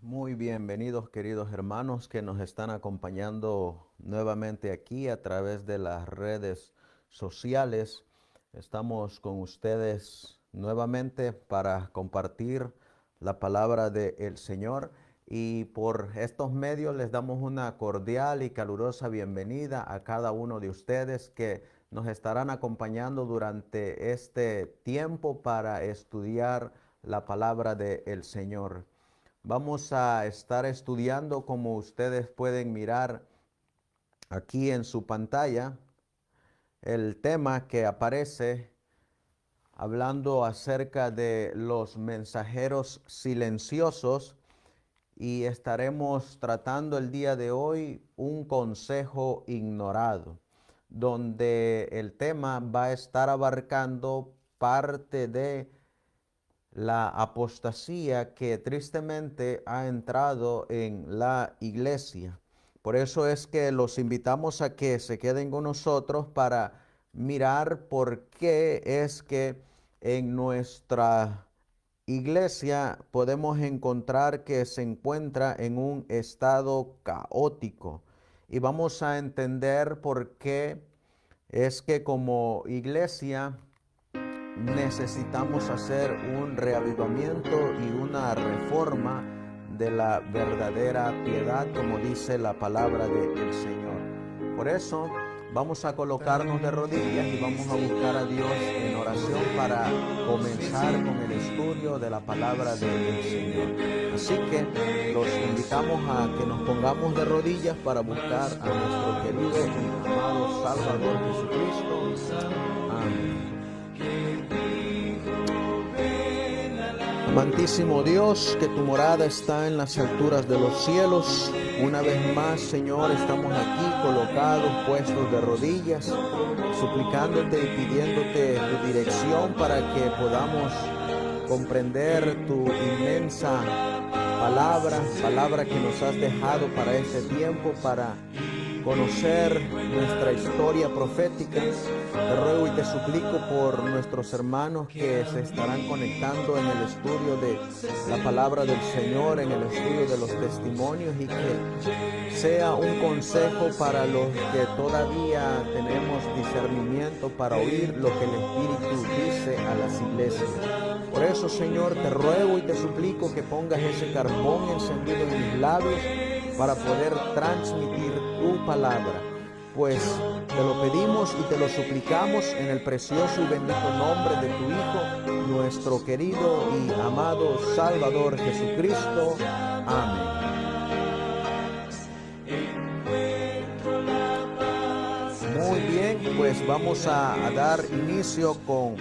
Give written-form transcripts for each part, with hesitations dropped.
Muy bienvenidos, queridos hermanos que nos están acompañando nuevamente aquí a través de las redes sociales. Estamos con ustedes nuevamente para compartir la palabra del Señor, y por estos medios les damos una cordial y calurosa bienvenida a cada uno de ustedes que nos estarán acompañando durante este tiempo para estudiar la palabra del Señor. Vamos a estar estudiando, como ustedes pueden mirar aquí en su pantalla, el tema que aparece hablando acerca de los mensajeros silenciosos, y estaremos tratando el día de hoy un consejo ignorado, donde el tema va a estar abarcando parte de la apostasía que tristemente ha entrado en la iglesia. Por eso es que los invitamos a que se queden con nosotros para mirar por qué es que en nuestra iglesia podemos encontrar que se encuentra en un estado caótico. Y vamos a entender por qué es que como iglesia necesitamos hacer un reavivamiento y una reforma de la verdadera piedad, como dice la palabra del Señor. Por eso vamos a colocarnos de rodillas y vamos a buscar a Dios en oración para comenzar con el estudio de la palabra del Señor. Así que los invitamos a que nos pongamos de rodillas para buscar a nuestro querido y amado Salvador Jesucristo. Amén. Amantísimo Dios, que tu morada está en las alturas de los cielos. Una vez más, Señor, estamos aquí colocados, puestos de rodillas, suplicándote y pidiéndote tu dirección para que podamos comprender tu inmensa palabra que nos has dejado para este tiempo, para conocer nuestra historia profética. Te ruego y te suplico por nuestros hermanos que se estarán conectando en el estudio de la palabra del Señor, en el estudio de los testimonios, y que sea un consejo para los que todavía tenemos discernimiento para oír lo que el Espíritu dice a las iglesias. Por eso, Señor, te ruego y te suplico que pongas ese carbón encendido en mis labios para poder transmitir tu palabra, pues te lo pedimos y te lo suplicamos en el precioso y bendito nombre de tu Hijo, nuestro querido y amado Salvador Jesucristo. Amén. Muy bien, pues vamos a dar inicio con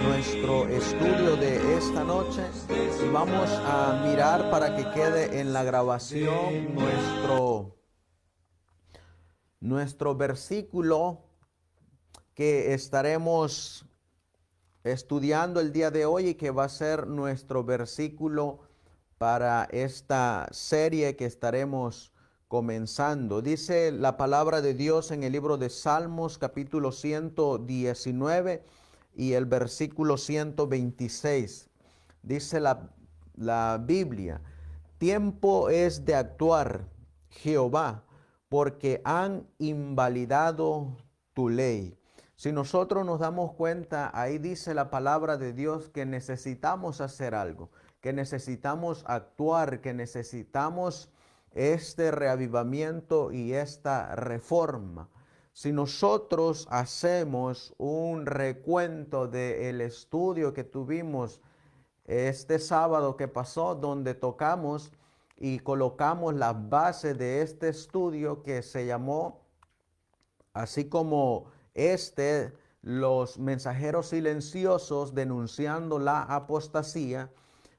nuestro estudio de esta noche, y vamos a mirar para que quede en la grabación nuestro versículo que estaremos estudiando el día de hoy, y que va a ser nuestro versículo para esta serie que estaremos comenzando. Dice la palabra de Dios en el libro de Salmos, capítulo 119 y el versículo 126. Dice la Biblia: tiempo es de actuar, Jehová, porque han invalidado tu ley. Si nosotros nos damos cuenta, ahí dice la palabra de Dios que necesitamos hacer algo, que necesitamos actuar, que necesitamos este reavivamiento y esta reforma. Si nosotros hacemos un recuento del estudio que tuvimos este sábado que pasó, donde tocamos y colocamos las bases de este estudio que se llamó, así como los mensajeros silenciosos denunciando la apostasía.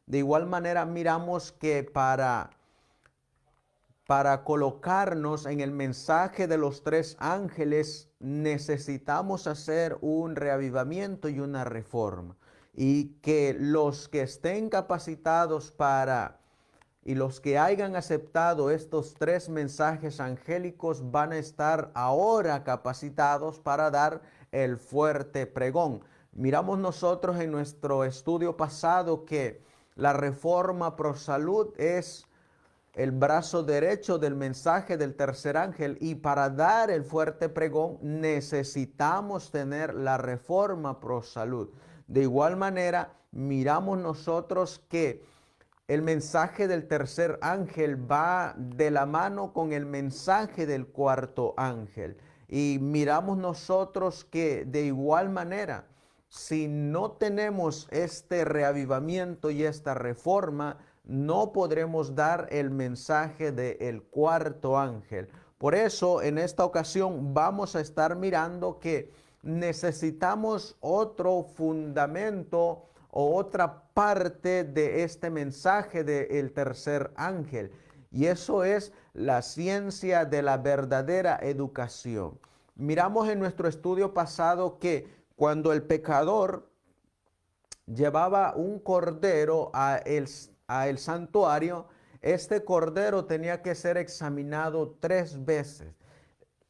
De igual manera miramos que para colocarnos en el mensaje de los tres ángeles necesitamos hacer un reavivamiento y una reforma, y que los que estén capacitados y los que hayan aceptado estos tres mensajes angélicos van a estar ahora capacitados para dar el fuerte pregón. Miramos nosotros en nuestro estudio pasado que la reforma pro salud es el brazo derecho del mensaje del tercer ángel, y para dar el fuerte pregón necesitamos tener la reforma pro salud. De igual manera, miramos nosotros que el mensaje del tercer ángel va de la mano con el mensaje del cuarto ángel. Y miramos nosotros que de igual manera, si no tenemos este reavivamiento y esta reforma, no podremos dar el mensaje del cuarto ángel. Por eso, en esta ocasión vamos a estar mirando que necesitamos otro fundamento o otra parte de este mensaje del tercer ángel. Y eso es la ciencia de la verdadera educación. Miramos en nuestro estudio pasado que cuando el pecador llevaba un cordero a el santuario, este cordero tenía que ser examinado 3 veces.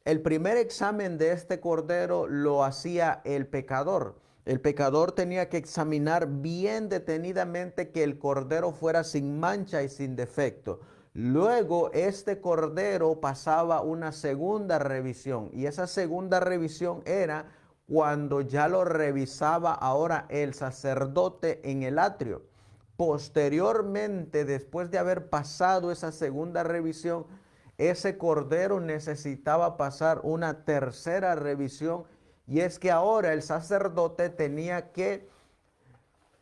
El primer examen de este cordero lo hacía el pecador. El pecador tenía que examinar bien detenidamente que el cordero fuera sin mancha y sin defecto. Luego este cordero pasaba una segunda revisión, y esa segunda revisión era cuando ya lo revisaba ahora el sacerdote en el atrio. Posteriormente, después de haber pasado esa segunda revisión, ese cordero necesitaba pasar una tercera revisión, y es que ahora el sacerdote tenía que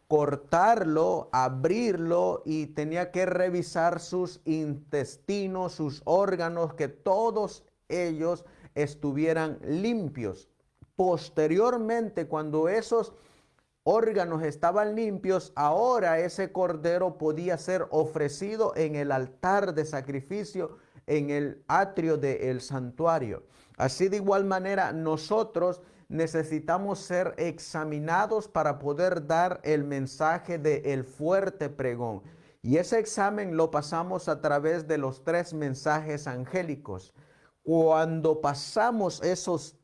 cortarlo, abrirlo, y tenía que revisar sus intestinos, sus órganos, que todos ellos estuvieran limpios. Posteriormente, cuando esos órganos estaban limpios, ahora ese cordero podía ser ofrecido en el altar de sacrificio en el atrio del santuario. Así de igual manera, nosotros necesitamos ser examinados para poder dar el mensaje del fuerte pregón. Y ese examen lo pasamos a través de los 3 mensajes angélicos. Cuando pasamos esos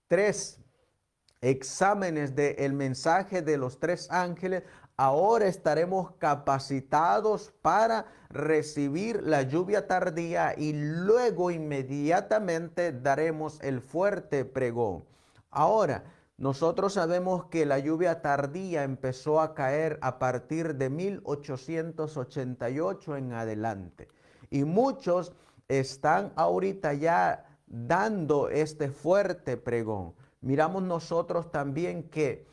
3 exámenes del mensaje de los 3 ángeles, ahora estaremos capacitados para recibir la lluvia tardía, y luego inmediatamente daremos el fuerte pregón. Ahora, nosotros sabemos que la lluvia tardía empezó a caer a partir de 1888 en adelante, y muchos están ahorita ya dando este fuerte pregón. Miramos nosotros también que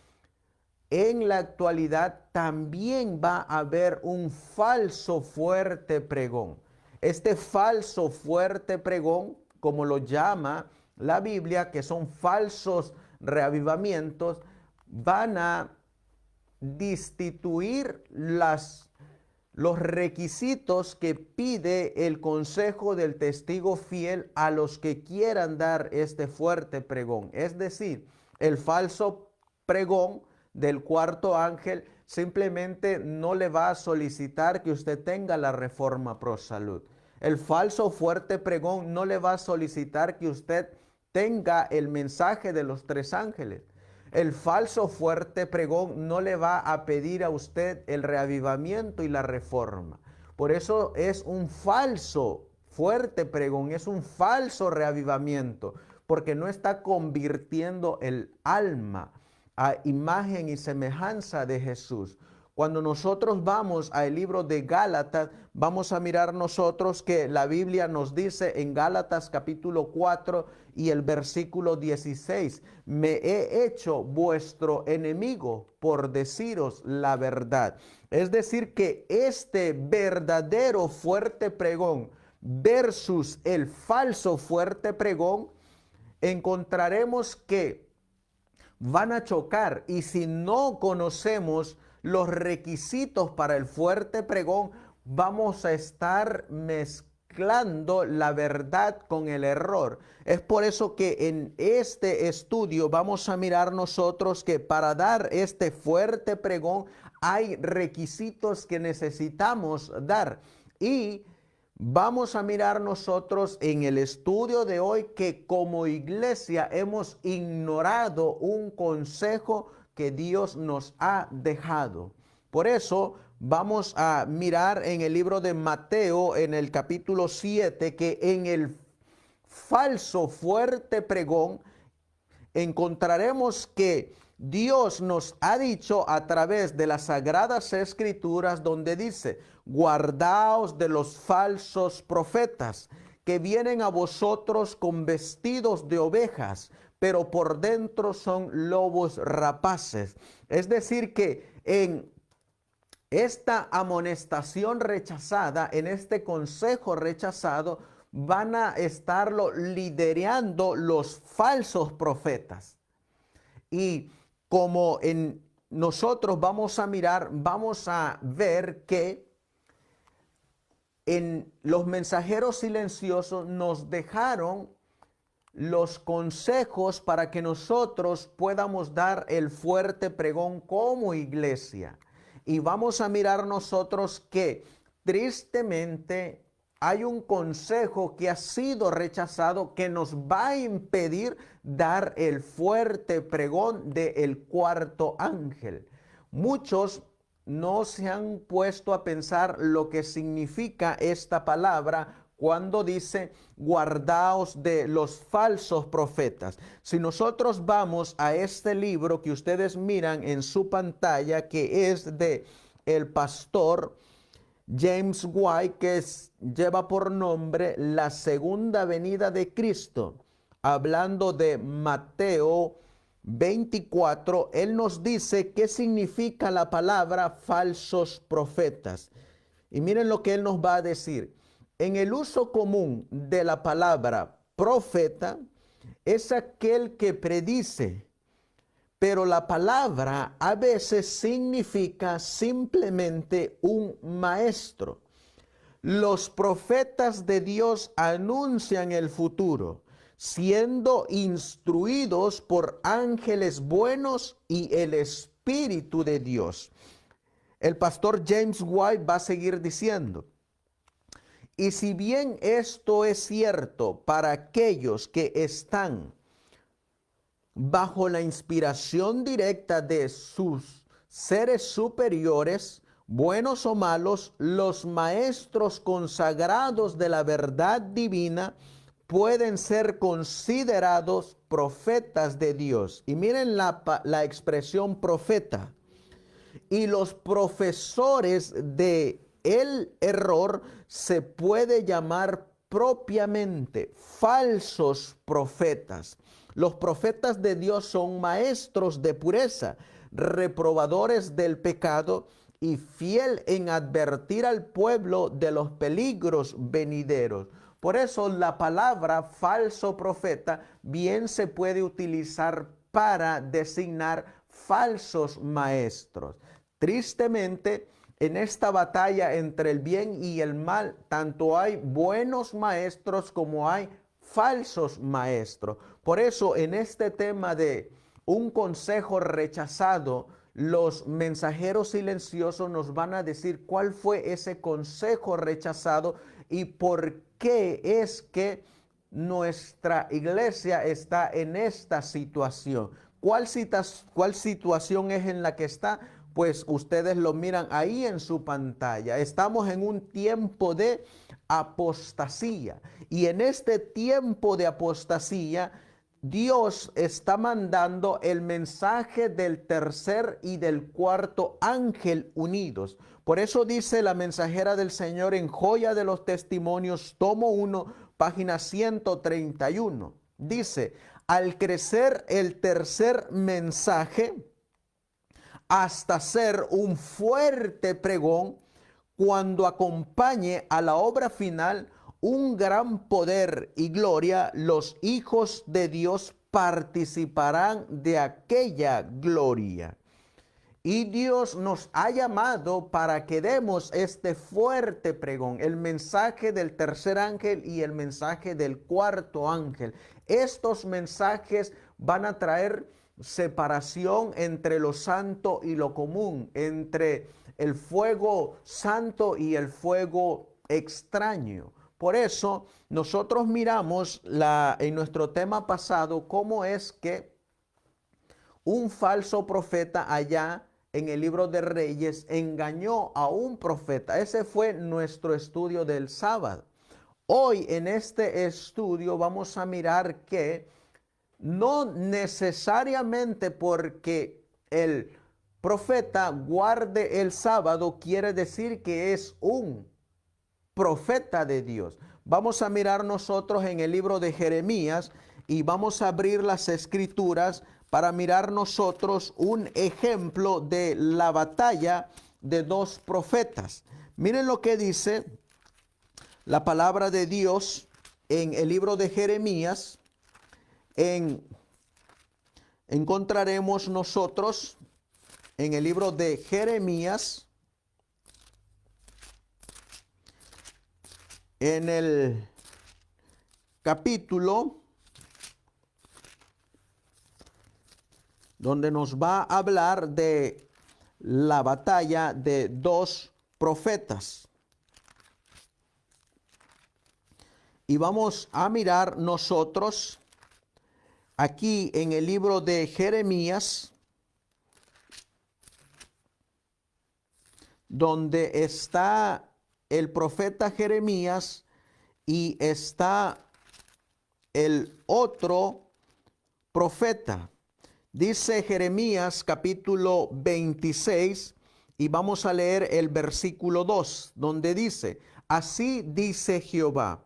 en la actualidad también va a haber un falso fuerte pregón. Este falso fuerte pregón, como lo llama la Biblia, que son falsos reavivamientos, van a destituir los requisitos que pide el consejo del testigo fiel a los que quieran dar este fuerte pregón. Es decir, el falso pregón del cuarto ángel simplemente no le va a solicitar que usted tenga la reforma pro salud. El falso fuerte pregón no le va a solicitar que usted tenga el mensaje de los 3 ángeles. El falso fuerte pregón no le va a pedir a usted el reavivamiento y la reforma. Por eso es un falso fuerte pregón, es un falso reavivamiento, porque no está convirtiendo el alma a imagen y semejanza de Jesús. Cuando nosotros vamos al libro de Gálatas, vamos a mirar nosotros que la Biblia nos dice en Gálatas capítulo 4 y el versículo 16, me he hecho vuestro enemigo por deciros la verdad. Es decir, que este verdadero fuerte pregón versus el falso fuerte pregón, encontraremos que van a chocar, y si no conocemos los requisitos para el fuerte pregón, vamos a estar mezclando la verdad con el error. Es por eso que en este estudio vamos a mirar nosotros que para dar este fuerte pregón hay requisitos que necesitamos dar, y vamos a mirar nosotros en el estudio de hoy que como iglesia hemos ignorado un consejo que Dios nos ha dejado. Por eso vamos a mirar en el libro de Mateo, en el capítulo 7, que en el falso fuerte pregón encontraremos que Dios nos ha dicho a través de las sagradas escrituras, donde dice: guardaos de los falsos profetas que vienen a vosotros con vestidos de ovejas, pero por dentro son lobos rapaces. Es decir, que en esta amonestación rechazada, en este consejo rechazado, van a estarlo liderando los falsos profetas. Y como en nosotros vamos a mirar, vamos a ver que en los mensajeros silenciosos nos dejaron los consejos para que nosotros podamos dar el fuerte pregón como iglesia. Y vamos a mirar nosotros que tristemente hay un consejo que ha sido rechazado que nos va a impedir dar el fuerte pregón del cuarto ángel. Muchos no se han puesto a pensar lo que significa esta palabra cuando dice guardaos de los falsos profetas. Si nosotros vamos a este libro que ustedes miran en su pantalla, que es de el pastor James White, que lleva por nombre La Segunda Venida de Cristo, hablando de Mateo 24, él nos dice qué significa la palabra falsos profetas. Y miren lo que él nos va a decir. En el uso común de la palabra profeta es aquel que predice, pero la palabra a veces significa simplemente un maestro. Los profetas de Dios anuncian el futuro, siendo instruidos por ángeles buenos y el Espíritu de Dios. El pastor James White va a seguir diciendo: y si bien esto es cierto para aquellos que están bajo la inspiración directa de sus seres superiores, buenos o malos, los maestros consagrados de la verdad divina pueden ser considerados profetas de Dios. Y miren la expresión profeta. Y los profesores de el error se puede llamar propiamente falsos profetas. Los profetas de Dios son maestros de pureza, reprobadores del pecado y fiel en advertir al pueblo de los peligros venideros. Por eso la palabra falso profeta bien se puede utilizar para designar falsos maestros. Tristemente, en esta batalla entre el bien y el mal, tanto hay buenos maestros como hay falsos maestros. Por eso, en este tema de un consejo rechazado, los mensajeros silenciosos nos van a decir cuál fue ese consejo rechazado y por qué es que nuestra iglesia está en esta situación. ¿Cuál situación es en la que está? Pues ustedes lo miran ahí en su pantalla. Estamos en un tiempo de apostasía. Y en este tiempo de apostasía, Dios está mandando el mensaje del tercer y del cuarto ángel unidos. Por eso dice la mensajera del Señor en Joya de los Testimonios, tomo 1, página 131. Dice: al crecer el tercer mensaje, hasta ser un fuerte pregón, cuando acompañe a la obra final un gran poder y gloria, los hijos de Dios participarán de aquella gloria. Y Dios nos ha llamado para que demos este fuerte pregón, el mensaje del tercer ángel y el mensaje del cuarto ángel. Estos mensajes van a traer separación entre lo santo y lo común, entre el fuego santo y el fuego extraño. Por eso nosotros miramos en nuestro tema pasado cómo es que un falso profeta allá en el libro de Reyes engañó a un profeta. Ese fue nuestro estudio del sábado. Hoy en este estudio vamos a mirar que no necesariamente porque el profeta guarde el sábado quiere decir que es un profeta de Dios. Vamos a mirar nosotros en el libro de Jeremías y vamos a abrir las escrituras para mirar nosotros un ejemplo de la batalla de dos profetas. Miren lo que dice la palabra de Dios en el libro de Jeremías. Encontraremos nosotros en el libro de Jeremías, en el capítulo donde nos va a hablar de la batalla de dos profetas. Y vamos a mirar nosotros aquí en el libro de Jeremías, donde está el profeta Jeremías y está el otro profeta. Dice Jeremías capítulo 26 y vamos a leer el versículo 2, donde dice: así dice Jehová,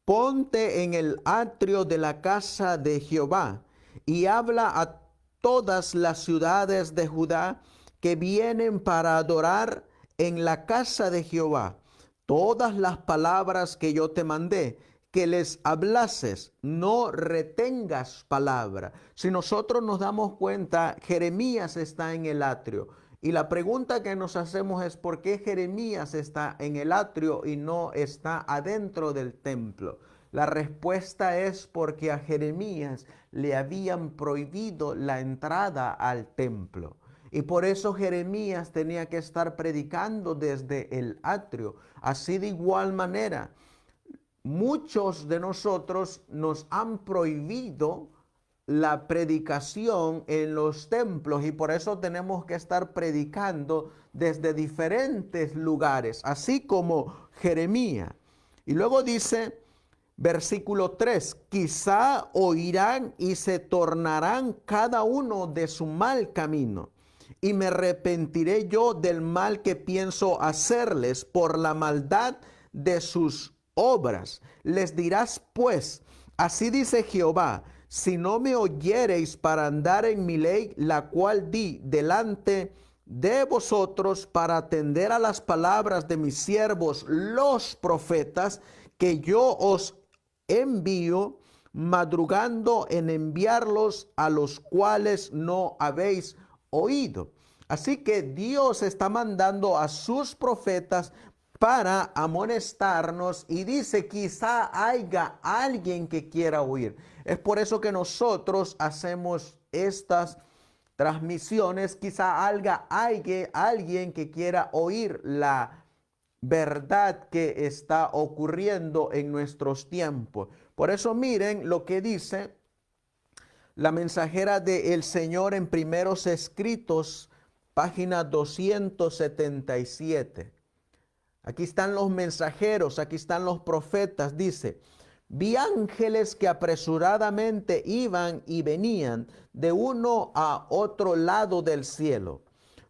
ponte en el atrio de la casa de Jehová y habla a todas las ciudades de Judá que vienen para adorar en la casa de Jehová todas las palabras que yo te mandé, que les hablases, no retengas palabra. Si nosotros nos damos cuenta, Jeremías está en el atrio. Y la pregunta que nos hacemos es: ¿por qué Jeremías está en el atrio y no está adentro del templo? La respuesta es porque a Jeremías le habían prohibido la entrada al templo. Y por eso Jeremías tenía que estar predicando desde el atrio. Así de igual manera, muchos de nosotros nos han prohibido la predicación en los templos y por eso tenemos que estar predicando desde diferentes lugares, así como Jeremías. Y luego dice, versículo 3, quizá oirán y se tornarán cada uno de su mal camino, y me arrepentiré yo del mal que pienso hacerles por la maldad de sus obras. Les dirás pues, así dice Jehová, si no me oyereis para andar en mi ley, la cual di delante de vosotros para atender a las palabras de mis siervos, los profetas, que yo os envío, madrugando en enviarlos, a los cuales no habéis oído. Así que Dios está mandando a sus profetas para amonestarnos y dice, quizá haya alguien que quiera oír. Es por eso que nosotros hacemos estas transmisiones. Quizá haya alguien que quiera oír la verdad que está ocurriendo en nuestros tiempos. Por eso miren lo que dice la mensajera del Señor en Primeros Escritos, página 277. Aquí están los mensajeros, aquí están los profetas. Dice, vi ángeles que apresuradamente iban y venían de uno a otro lado del cielo.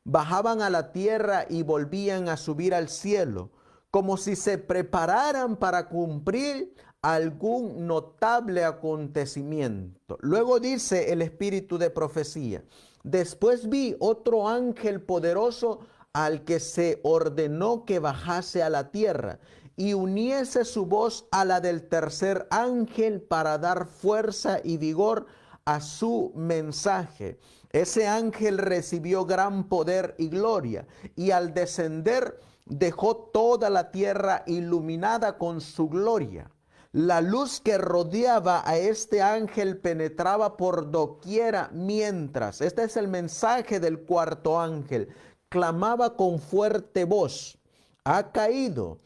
Bajaban a la tierra y volvían a subir al cielo, como si se prepararan para cumplir algún notable acontecimiento. Luego dice el espíritu de profecía, después vi otro ángel poderoso al que se ordenó que bajase a la tierra y uniese su voz a la del tercer ángel para dar fuerza y vigor a su mensaje. Ese ángel recibió gran poder y gloria, y al descender dejó toda la tierra iluminada con su gloria. La luz que rodeaba a este ángel penetraba por doquiera mientras, este es el mensaje del cuarto ángel, clamaba con fuerte voz, ha caído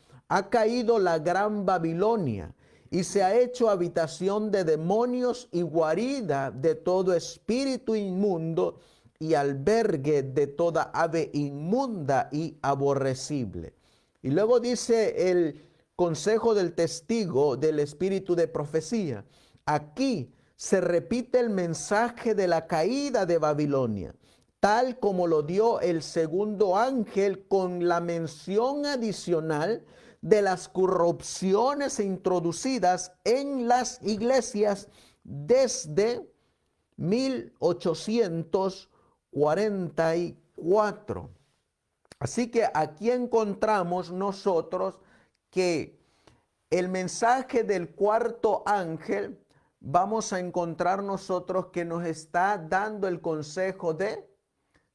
la gran Babilonia, y se ha hecho habitación de demonios y guarida de todo espíritu inmundo y albergue de toda ave inmunda y aborrecible. Y luego dice el consejo del testigo del espíritu de profecía. Aquí se repite el mensaje de la caída de Babilonia, tal como lo dio el segundo ángel, con la mención adicional de las corrupciones introducidas en las iglesias desde 1844. Así que aquí encontramos nosotros que el mensaje del cuarto ángel, vamos a encontrar nosotros que nos está dando el consejo de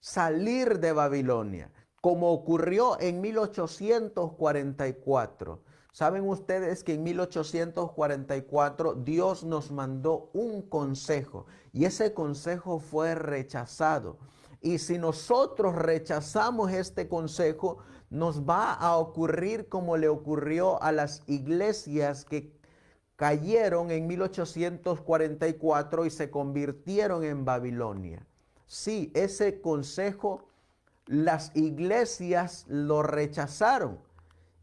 salir de Babilonia, como ocurrió en 1844. Saben ustedes que en 1844 Dios nos mandó un consejo y ese consejo fue rechazado. Y si nosotros rechazamos este consejo, nos va a ocurrir como le ocurrió a las iglesias que cayeron en 1844 y se convirtieron en Babilonia. Sí, ese consejo las iglesias lo rechazaron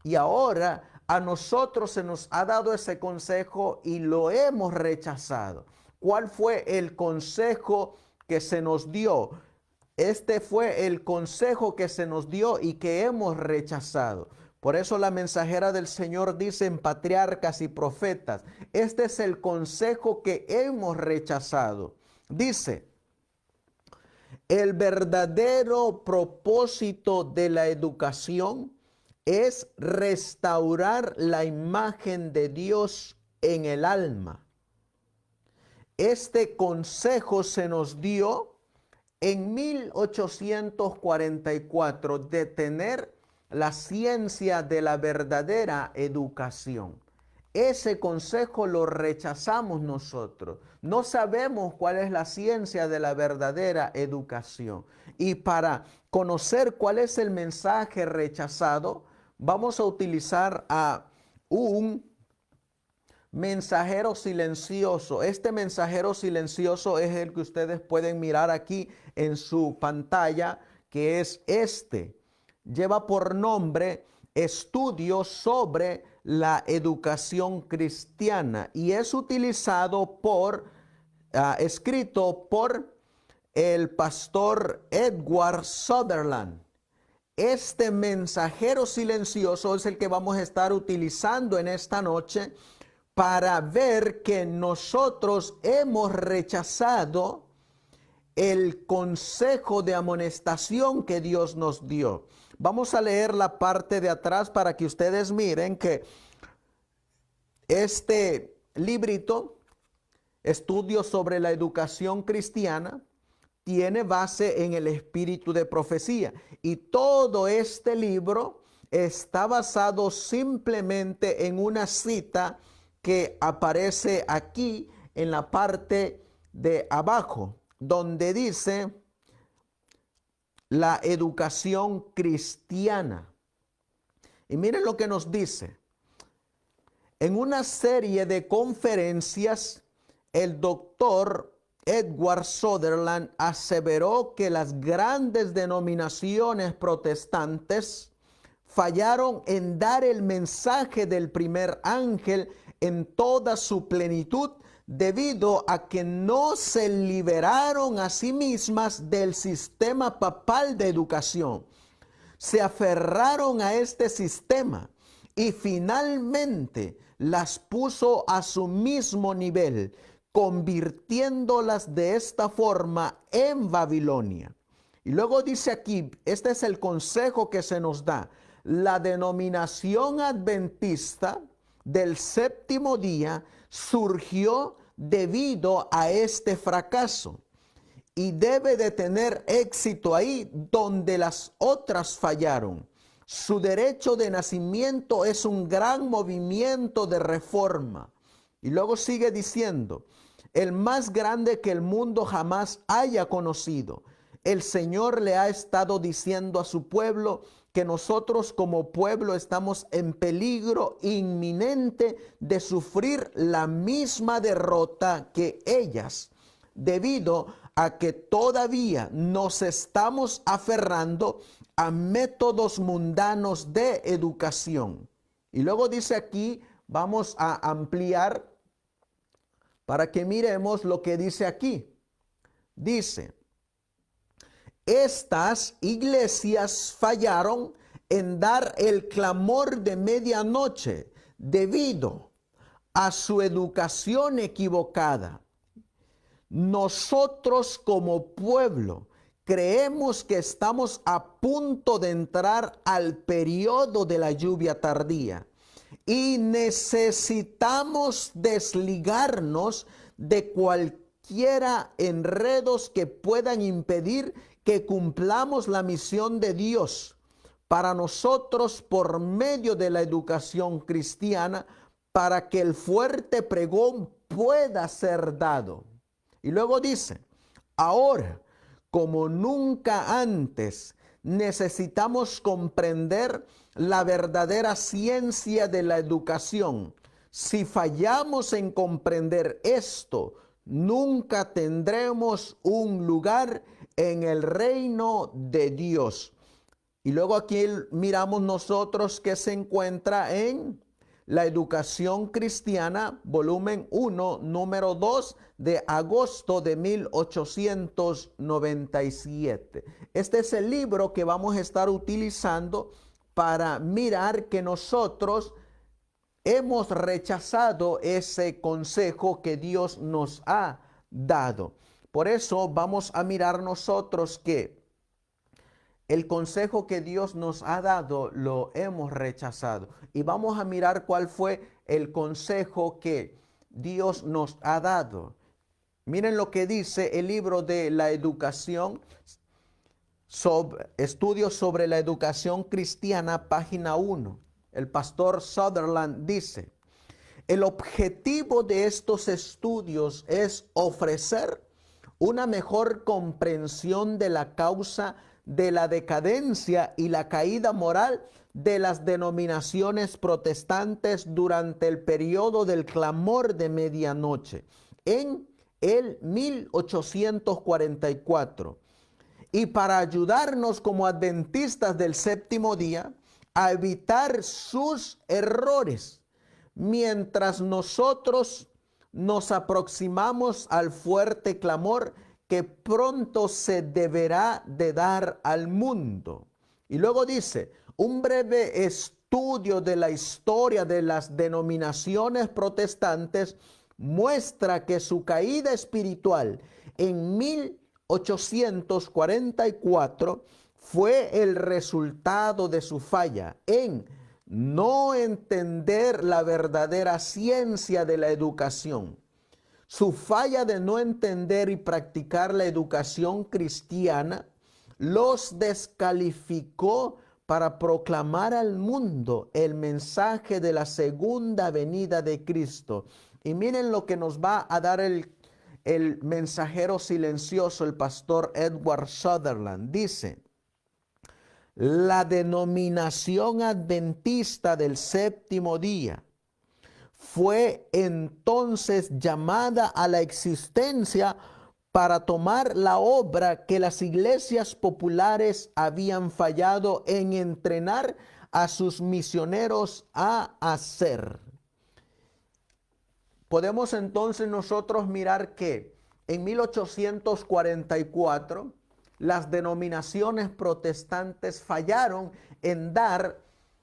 y ahora a nosotros se nos ha dado ese consejo y lo hemos rechazado. ¿Cuál fue el consejo que se nos dio? Este fue el consejo que se nos dio y que hemos rechazado. Por eso la mensajera del Señor dice en Patriarcas y Profetas, este es el consejo que hemos rechazado. Dice, el verdadero propósito de la educación es restaurar la imagen de Dios en el alma. Este consejo se nos dio en 1844 de tener la ciencia de la verdadera educación. Ese consejo lo rechazamos nosotros. No sabemos cuál es la ciencia de la verdadera educación. Y para conocer cuál es el mensaje rechazado, vamos a utilizar a un mensajero silencioso. Este mensajero silencioso es el que ustedes pueden mirar aquí en su pantalla, que es este. Lleva por nombre Estudios sobre la Educación Cristiana y es utilizado escrito por el pastor Edward Sutherland. Este mensajero silencioso es el que vamos a estar utilizando en esta noche para ver que nosotros hemos rechazado el consejo de amonestación que Dios nos dio. Vamos a leer la parte de atrás para que ustedes miren que este librito, Estudios sobre la Educación Cristiana, tiene base en el espíritu de profecía. Y todo este libro está basado simplemente en una cita que aparece aquí en la parte de abajo, donde dice la educación cristiana. Y miren lo que nos dice. En una serie de conferencias, el doctor Edward Sutherland aseveró que las grandes denominaciones protestantes fallaron en dar el mensaje del primer ángel en toda su plenitud, debido a que no se liberaron a sí mismas del sistema papal de educación. Se aferraron a este sistema y finalmente las puso a su mismo nivel, convirtiéndolas de esta forma en Babilonia. Y luego dice aquí, este es el consejo que se nos da: la denominación adventista del séptimo día surgió debido a este fracaso y debe de tener éxito ahí donde las otras fallaron. Su derecho de nacimiento es un gran movimiento de reforma. Y luego sigue diciendo, el más grande que el mundo jamás haya conocido. El Señor le ha estado diciendo a su pueblo que nosotros como pueblo estamos en peligro inminente de sufrir la misma derrota que ellas, debido a que todavía nos estamos aferrando a métodos mundanos de educación. Y luego dice aquí, vamos a ampliar para que miremos lo que dice aquí. Dice, estas iglesias fallaron en dar el clamor de medianoche debido a su educación equivocada. Nosotros como pueblo creemos que estamos a punto de entrar al periodo de la lluvia tardía y necesitamos desligarnos de cualquiera enredos que puedan impedir que cumplamos la misión de Dios para nosotros por medio de la educación cristiana, para que el fuerte pregón pueda ser dado. Y luego dice, ahora, como nunca antes, necesitamos comprender la verdadera ciencia de la educación. Si fallamos en comprender esto, nunca tendremos un lugar en el reino de Dios. Y luego aquí miramos nosotros que se encuentra en La Educación Cristiana, volumen 1, número 2, de agosto de 1897. Este es el libro que vamos a estar utilizando para mirar que nosotros hemos rechazado ese consejo que Dios nos ha dado. Por eso vamos a mirar nosotros que el consejo que Dios nos ha dado lo hemos rechazado. Y vamos a mirar cuál fue el consejo que Dios nos ha dado. Miren lo que dice el libro de la educación, estudios sobre la educación cristiana, página 1. El pastor Sutherland dice, el objetivo de estos estudios es ofrecer una mejor comprensión de la causa de la decadencia y la caída moral de las denominaciones protestantes durante el periodo del clamor de medianoche en el 1844, y para ayudarnos como adventistas del séptimo día a evitar sus errores mientras nosotros nos aproximamos al fuerte clamor que pronto se deberá de dar al mundo. Y luego dice, un breve estudio de la historia de las denominaciones protestantes muestra que su caída espiritual en 1844 fue el resultado de su falla en no entender la verdadera ciencia de la educación. Su falla de no entender y practicar la educación cristiana los descalificó para proclamar al mundo el mensaje de la segunda venida de Cristo. Y miren lo que nos va a dar el mensajero silencioso, el pastor Edward Sutherland. Dice, la denominación adventista del séptimo día fue entonces llamada a la existencia para tomar la obra que las iglesias populares habían fallado en entrenar a sus misioneros a hacer. Podemos entonces nosotros mirar que en 1844 las denominaciones protestantes fallaron en dar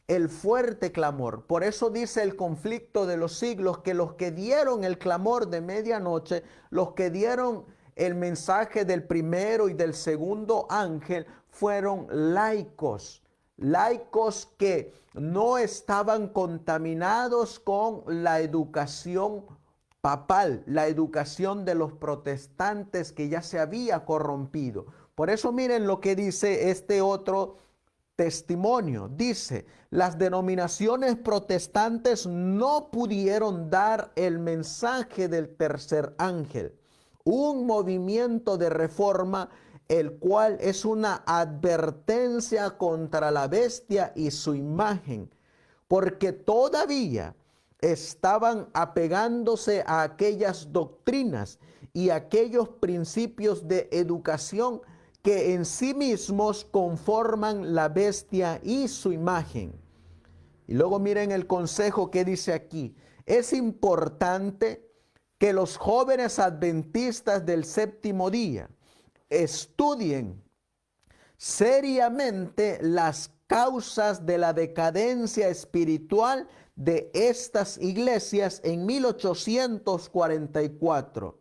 el fuerte clamor. Por eso dice el conflicto de los siglos que los que dieron el clamor de medianoche, los que dieron el mensaje del primero y del segundo ángel, fueron laicos que no estaban contaminados con la educación papal, la educación de los protestantes que ya se había corrompido. Por eso miren lo que dice este otro testimonio. Dice, las denominaciones protestantes no pudieron dar el mensaje del tercer ángel, un movimiento de reforma, el cual es una advertencia contra la bestia y su imagen, porque todavía estaban apegándose a aquellas doctrinas y aquellos principios de educación que en sí mismos conforman la bestia y su imagen. Y luego miren el consejo que dice aquí. Es importante que los jóvenes adventistas del séptimo día estudien seriamente las causas de la decadencia espiritual de estas iglesias en 1844.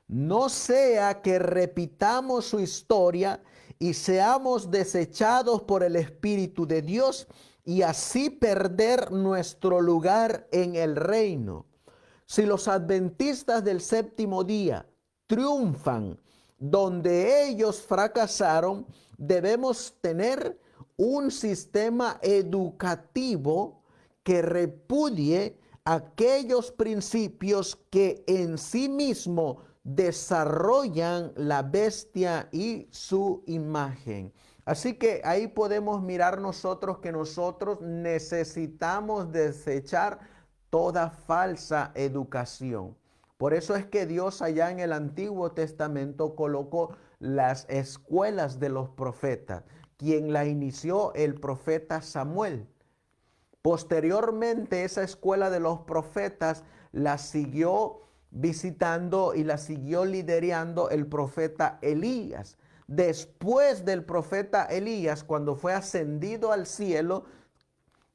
No sea que repitamos su historia y seamos desechados por el Espíritu de Dios y así perder nuestro lugar en el reino. Si los adventistas del séptimo día triunfan donde ellos fracasaron, debemos tener un sistema educativo que repudie aquellos principios que en sí mismo desarrollan la bestia y su imagen. Así que ahí podemos mirar nosotros que nosotros necesitamos desechar toda falsa educación. Por eso es que Dios allá en el Antiguo Testamento colocó las escuelas de los profetas, quien la inició el profeta Samuel. Posteriormente esa escuela de los profetas la siguió visitando y la siguió liderando el profeta Elías. Después del profeta Elías, cuando fue ascendido al cielo,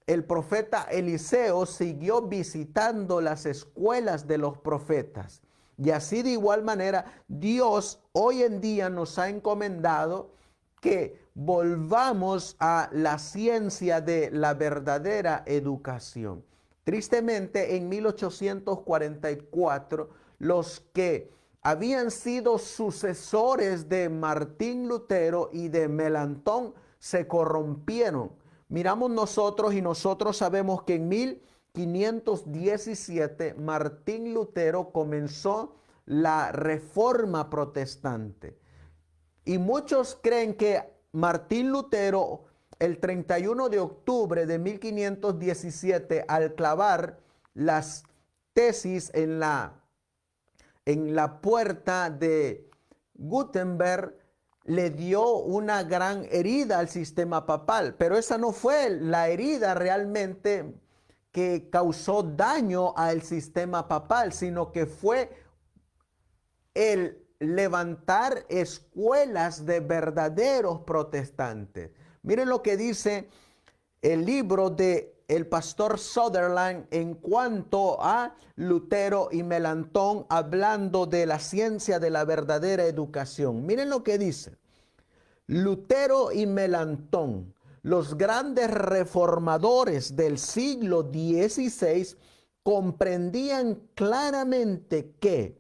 el profeta Eliseo siguió visitando las escuelas de los profetas. Y así de igual manera, Dios hoy en día nos ha encomendado que volvamos a la ciencia de la verdadera educación. Tristemente, en 1844, los que habían sido sucesores de Martín Lutero y de Melanchthon se corrompieron. Miramos nosotros y nosotros sabemos que en 1517 Martín Lutero comenzó la Reforma Protestante. Y muchos creen que Martín Lutero, el 31 de octubre de 1517, al clavar las tesis en la puerta de Gutenberg, le dio una gran herida al sistema papal. Pero esa no fue la herida realmente que causó daño al sistema papal, sino que fue el levantar escuelas de verdaderos protestantes. Miren lo que dice el libro de el pastor Sutherland en cuanto a Lutero y Melanchthon, hablando de la ciencia de la verdadera educación. Miren lo que dice. Lutero y Melanchthon, los grandes reformadores del siglo XVI, comprendían claramente que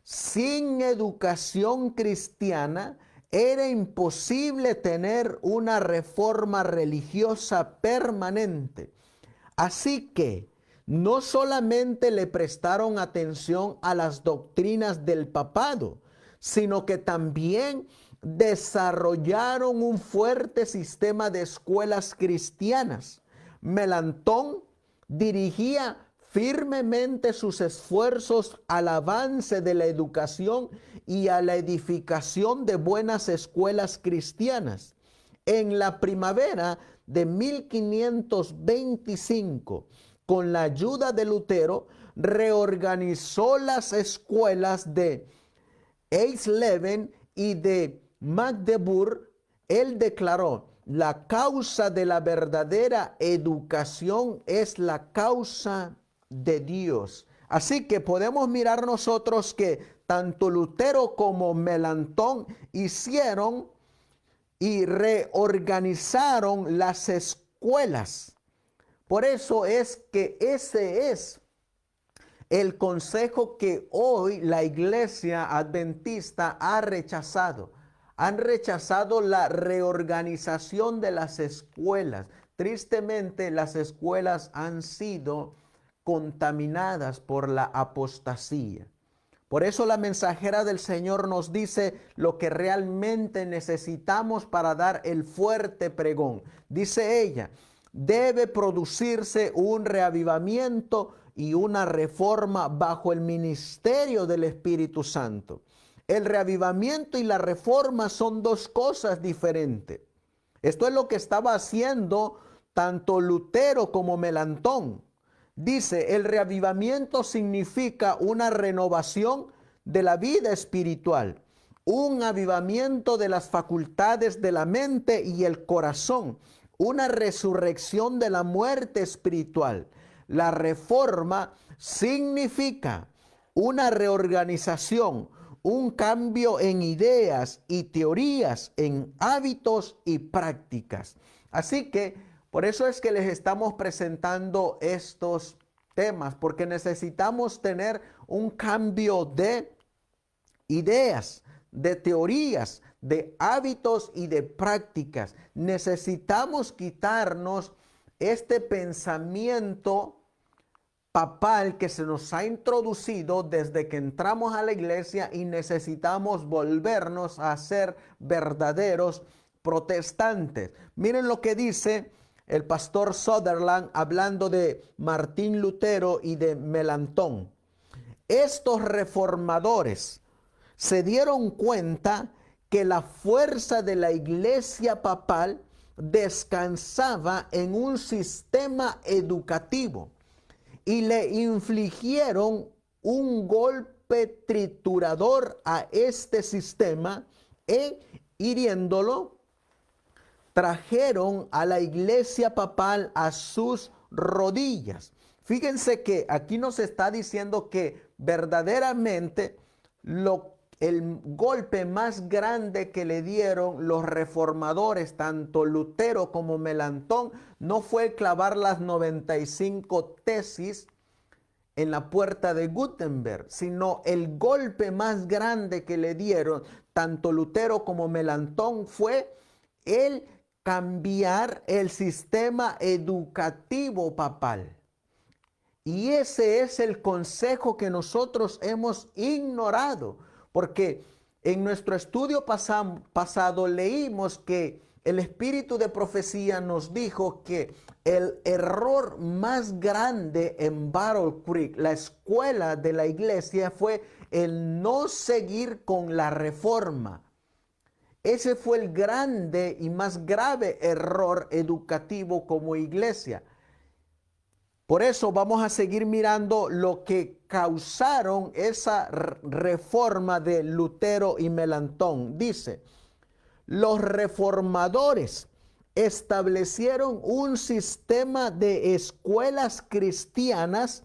sin educación cristiana era imposible tener una reforma religiosa permanente. Así que no solamente le prestaron atención a las doctrinas del papado, sino que también desarrollaron un fuerte sistema de escuelas cristianas. Melanchthon dirigía firmemente sus esfuerzos al avance de la educación y a la edificación de buenas escuelas cristianas. En la primavera de 1525, con la ayuda de Lutero, reorganizó las escuelas de Eisleben y de Magdeburg. Él declaró: la causa de la verdadera educación es la causa de Dios. Así que podemos mirar nosotros que tanto Lutero como Melanchthon hicieron y reorganizaron las escuelas. Por eso es que ese es el consejo que hoy la iglesia adventista ha rechazado. Han rechazado la reorganización de las escuelas. Tristemente, las escuelas han sido contaminadas por la apostasía. Por eso la mensajera del Señor nos dice lo que realmente necesitamos para dar el fuerte pregón. Dice ella: debe producirse un reavivamiento y una reforma bajo el ministerio del Espíritu Santo. El reavivamiento y la reforma son dos cosas diferentes. Esto es lo que estaba haciendo tanto Lutero como Melanchthon. Dice, el reavivamiento significa una renovación de la vida espiritual, un avivamiento de las facultades de la mente y el corazón, una resurrección de la muerte espiritual. La reforma significa una reorganización, un cambio en ideas y teorías, en hábitos y prácticas. Así que por eso es que les estamos presentando estos temas, porque necesitamos tener un cambio de ideas, de teorías, de hábitos y de prácticas. Necesitamos quitarnos este pensamiento papal que se nos ha introducido desde que entramos a la iglesia y necesitamos volvernos a ser verdaderos protestantes. Miren lo que dice el pastor Sutherland hablando de Martín Lutero y de Melanchthon. Estos reformadores se dieron cuenta que la fuerza de la iglesia papal descansaba en un sistema educativo y le infligieron un golpe triturador a este sistema e hiriéndolo, trajeron a la iglesia papal a sus rodillas. Fíjense que aquí nos está diciendo que verdaderamente el golpe más grande que le dieron los reformadores, tanto Lutero como Melanchthon, no fue clavar las 95 tesis en la puerta de Gutenberg, sino el golpe más grande que le dieron tanto Lutero como Melanchthon fue el cambiar el sistema educativo papal. Y ese es el consejo que nosotros hemos ignorado, porque en nuestro estudio pasado leímos que el espíritu de profecía nos dijo que el error más grande en Battle Creek, la escuela de la iglesia, fue el no seguir con la reforma. Ese fue el grande y más grave error educativo como iglesia. Por eso vamos a seguir mirando lo que causaron esa reforma de Lutero y Melanchthon. Dice, los reformadores establecieron un sistema de escuelas cristianas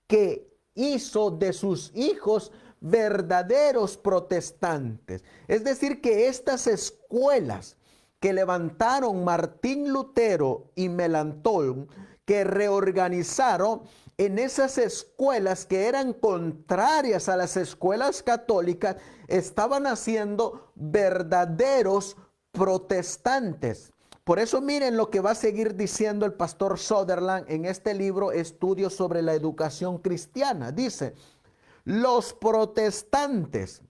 que hizo de sus hijos verdaderos protestantes. Es decir, que estas escuelas que levantaron Martín Lutero y Melanchthon, que reorganizaron, en esas escuelas que eran contrarias a las escuelas católicas, estaban haciendo verdaderos protestantes. Por eso miren lo que va a seguir diciendo el pastor Sutherland en este libro, Estudios sobre la Educación Cristiana. Dice, los protestantes,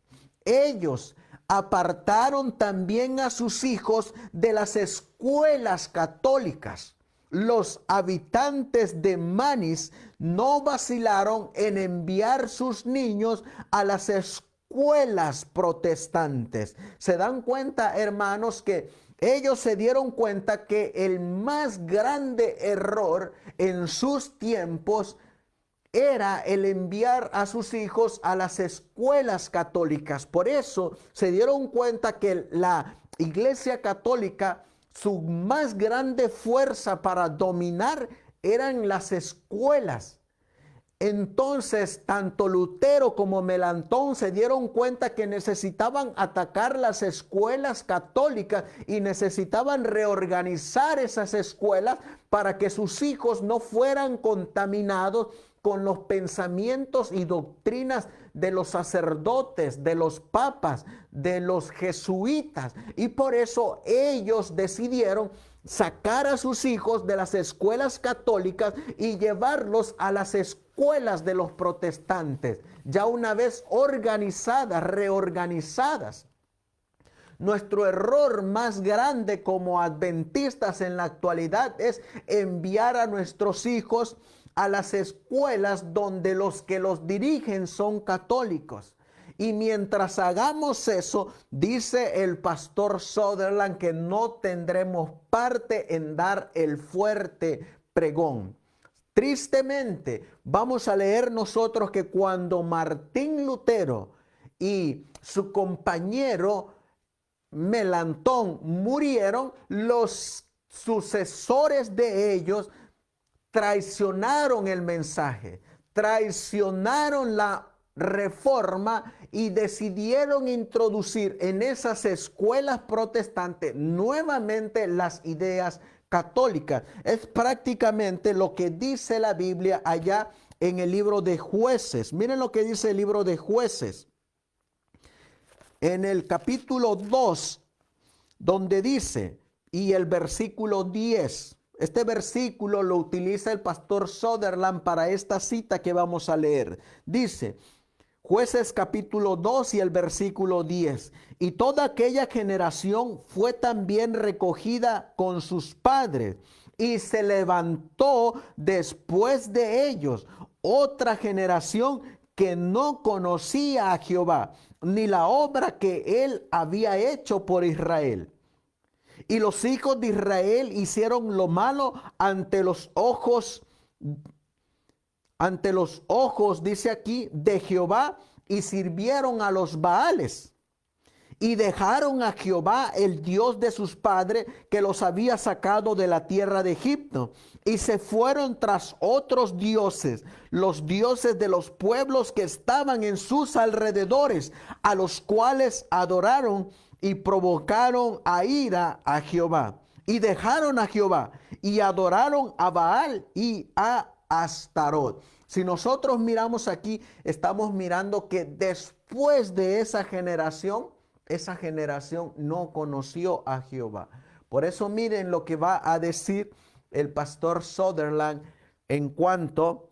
ellos apartaron también a sus hijos de las escuelas católicas. Los habitantes de Manís no vacilaron en enviar sus niños a las escuelas protestantes. Se dan cuenta, hermanos, que ellos se dieron cuenta que el más grande error en sus tiempos era el enviar a sus hijos a las escuelas católicas. Por eso se dieron cuenta que la Iglesia Católica, su más grande fuerza para dominar eran las escuelas. Entonces, tanto Lutero como Melanchthon se dieron cuenta que necesitaban atacar las escuelas católicas y necesitaban reorganizar esas escuelas para que sus hijos no fueran contaminados con los pensamientos y doctrinas de los sacerdotes, de los papas, de los jesuitas. Y por eso ellos decidieron sacar a sus hijos de las escuelas católicas y llevarlos a las escuelas de los protestantes, ya una vez organizadas, reorganizadas. Nuestro error más grande como adventistas en la actualidad es enviar a nuestros hijos a las escuelas donde los que los dirigen son católicos. Y mientras hagamos eso, dice el pastor Sutherland que no tendremos parte en dar el fuerte pregón. Tristemente, vamos a leer nosotros que cuando Martín Lutero y su compañero Melantón murieron, los sucesores de ellos traicionaron el mensaje, traicionaron la reforma y decidieron introducir en esas escuelas protestantes nuevamente las ideas católicas. Es prácticamente lo que dice la Biblia allá en el libro de Jueces. Miren lo que dice el libro de Jueces. En el capítulo 2, donde dice, y el versículo 10, este versículo lo utiliza el pastor Sutherland para esta cita que vamos a leer. Dice, Jueces capítulo 2 y el versículo 10. Y toda aquella generación fue también recogida con sus padres, y se levantó después de ellos otra generación que no conocía a Jehová, ni la obra que él había hecho por Israel. Y los hijos de Israel hicieron lo malo ante los ojos, dice aquí, de Jehová, y sirvieron a los Baales. Y dejaron a Jehová, el Dios de sus padres, que los había sacado de la tierra de Egipto. Y se fueron tras otros dioses, los dioses de los pueblos que estaban en sus alrededores, a los cuales adoraron y provocaron a ira a Jehová. Y dejaron a Jehová y adoraron a Baal y a Astarot. Si nosotros miramos aquí, estamos mirando que después de esa generación no conoció a Jehová. Por eso miren lo que va a decir el pastor Sutherland en cuanto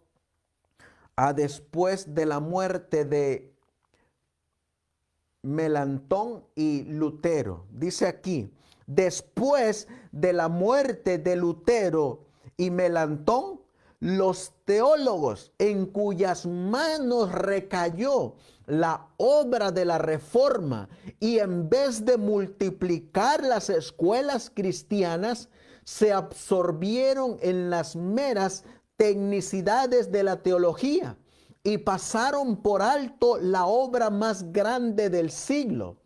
a después de la muerte de Melantón y Lutero. Dice aquí, después de la muerte de Lutero y Melantón, los teólogos en cuyas manos recayó la obra de la reforma, y en vez de multiplicar las escuelas cristianas, se absorbieron en las meras tecnicidades de la teología y pasaron por alto la obra más grande del siglo.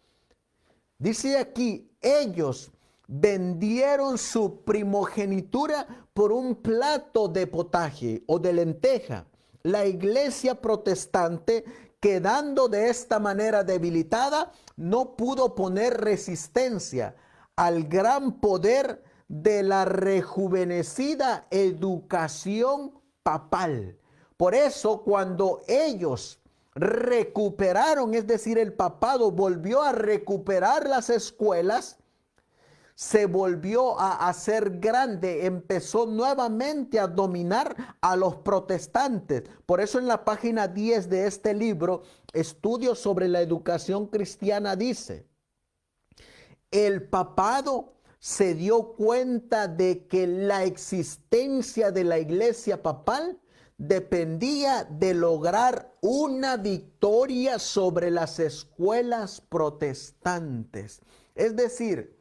Dice aquí, ellos vendieron su primogenitura por un plato de potaje o de lenteja. La iglesia protestante, quedando de esta manera debilitada, no pudo poner resistencia al gran poder de la rejuvenecida educación papal. Por eso, cuando ellos recuperaron, es decir, el papado volvió a recuperar las escuelas, se volvió a hacer grande, empezó nuevamente a dominar a los protestantes. Por eso en la página 10 de este libro, Estudios sobre la Educación Cristiana, dice, el papado se dio cuenta de que la existencia de la iglesia papal dependía de lograr una victoria sobre las escuelas protestantes. Es decir,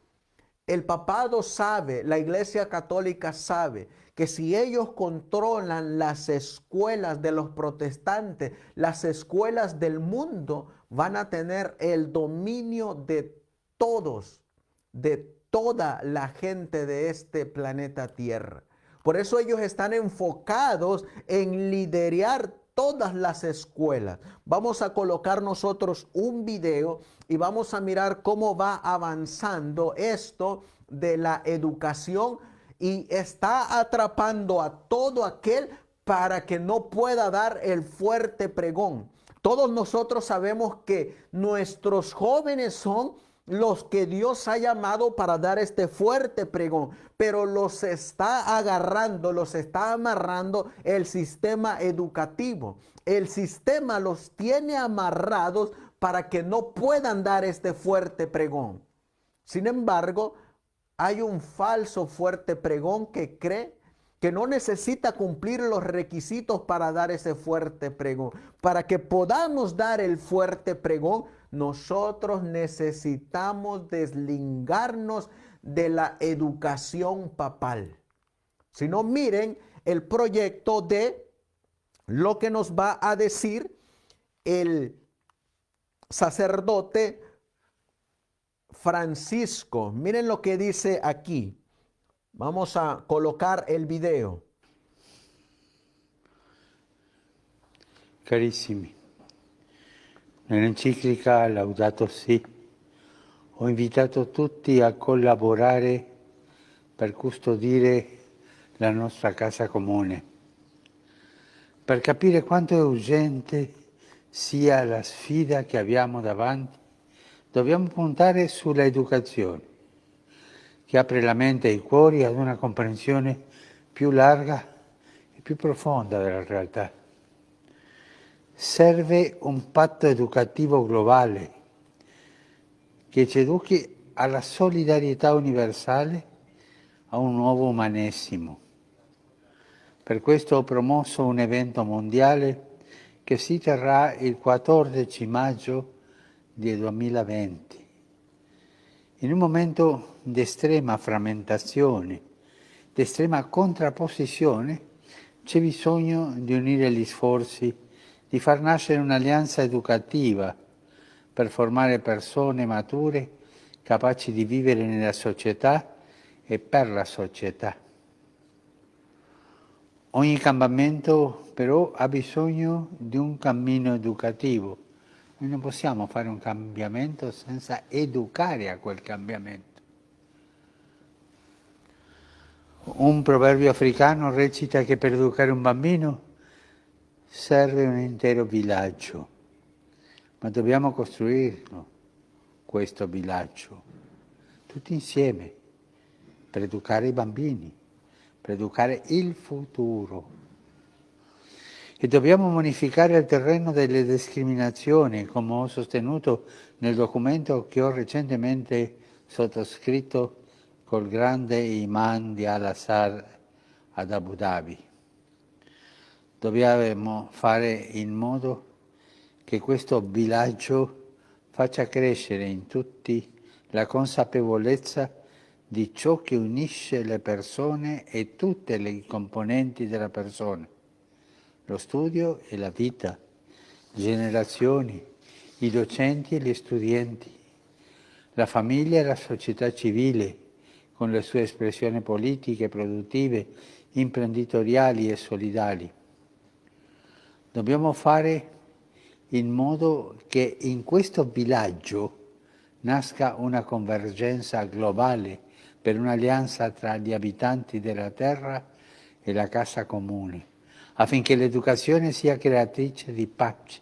el papado sabe, la iglesia católica sabe que si ellos controlan las escuelas de los protestantes, las escuelas del mundo, van a tener el dominio de todos, de toda la gente de este planeta Tierra. Por eso ellos están enfocados en liderar todas las escuelas. Vamos a colocar nosotros un video y vamos a mirar cómo va avanzando esto de la educación, y está atrapando a todo aquel para que no pueda dar el fuerte pregón. Todos nosotros sabemos que nuestros jóvenes son los que Dios ha llamado para dar este fuerte pregón, pero los está agarrando, los está amarrando el sistema educativo. El sistema los tiene amarrados para que no puedan dar este fuerte pregón. Sin embargo, hay un falso fuerte pregón que cree que no necesita cumplir los requisitos para dar ese fuerte pregón. Para que podamos dar el fuerte pregón, nosotros necesitamos deslindarnos de la educación papal. Si no, miren el proyecto de lo que nos va a decir el sacerdote Francisco. Miren lo que dice aquí. Vamos a colocar el video. Carissimi, nell'enciclica Laudato Si ho invitato tutti a collaborare per custodire la nostra casa comune, per capire quanto è urgente sia la sfida che abbiamo davanti. Dobbiamo puntare sulla educazione, che apre la mente e i cuori ad una comprensione più larga e più profonda della realtà. Serve un patto educativo globale che ci educhi alla solidarietà universale, a un nuovo umanesimo. Per questo ho promosso un evento mondiale che si terrà il 14 maggio del 2020. In un momento di estrema frammentazione, di estrema contrapposizione, c'è bisogno di unire gli sforzi, di far nascere un'alleanza educativa per formare persone mature capaci di vivere nella società e per la società. Ogni cambiamento però ha bisogno di un cammino educativo. Noi non possiamo fare un cambiamento senza educare a quel cambiamento. Un proverbio africano recita che per educare un bambino serve un intero villaggio, ma dobbiamo costruirlo, questo villaggio, tutti insieme, per educare i bambini, per educare il futuro. E dobbiamo bonificare il terreno delle discriminazioni, come ho sostenuto nel documento che ho recentemente sottoscritto col grande imam di Al-Azhar ad Abu Dhabi. Dobbiamo fare in modo che questo villaggio faccia crescere in tutti la consapevolezza di ciò che unisce le persone e tutte le componenti della persona, lo studio e la vita, generazioni, i docenti e gli studenti, la famiglia e la società civile, con le sue espressioni politiche, produttive, imprenditoriali e solidali. Dobbiamo fare in modo che in questo villaggio nasca una convergenza globale per un'alleanza tra gli abitanti della terra e la casa comune, affinché l'educazione sia creatrice di pace,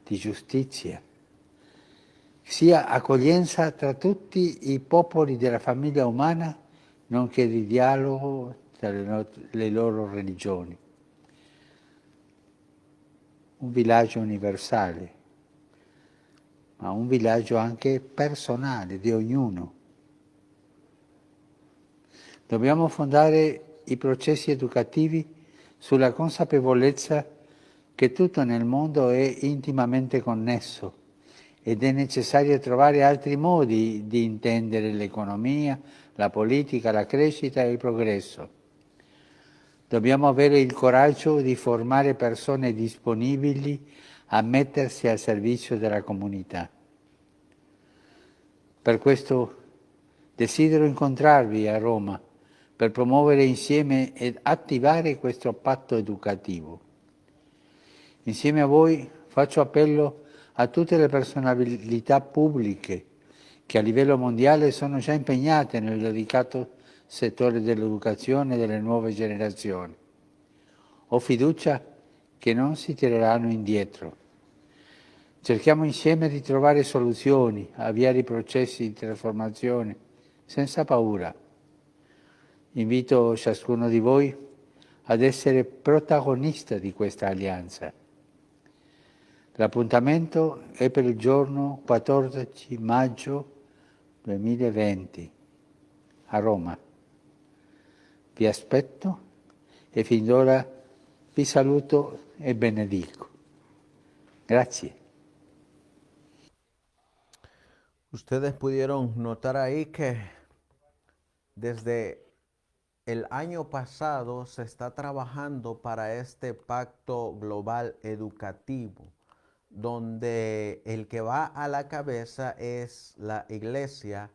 di giustizia, sia accoglienza tra tutti i popoli della famiglia umana, nonché di dialogo tra le loro religioni. Un villaggio universale, ma un villaggio anche personale di ognuno. Dobbiamo fondare i processi educativi sulla consapevolezza che tutto nel mondo è intimamente connesso ed è necessario trovare altri modi di intendere l'economia, la politica, la crescita e il progresso. Dobbiamo avere il coraggio di formare persone disponibili a mettersi al servizio della comunità. Per questo desidero incontrarvi a Roma per promuovere insieme ed attivare questo patto educativo. Insieme a voi faccio appello a tutte le personalità pubbliche che a livello mondiale sono già impegnate nel delicato settore dell'educazione delle nuove generazioni. Ho fiducia che non si tireranno indietro. Cerchiamo insieme di trovare soluzioni, avviare i processi di trasformazione senza paura. Invito ciascuno di voi ad essere protagonista di questa alleanza. L'appuntamento è per il giorno 14 maggio 2020 a Roma. Vi aspetto e fin d'ora vi saluto e benedico. Grazie. Ustedes pudieron notar ahí que desde el año pasado se está trabajando para este pacto global educativo, donde el que va a la cabeza es la Iglesia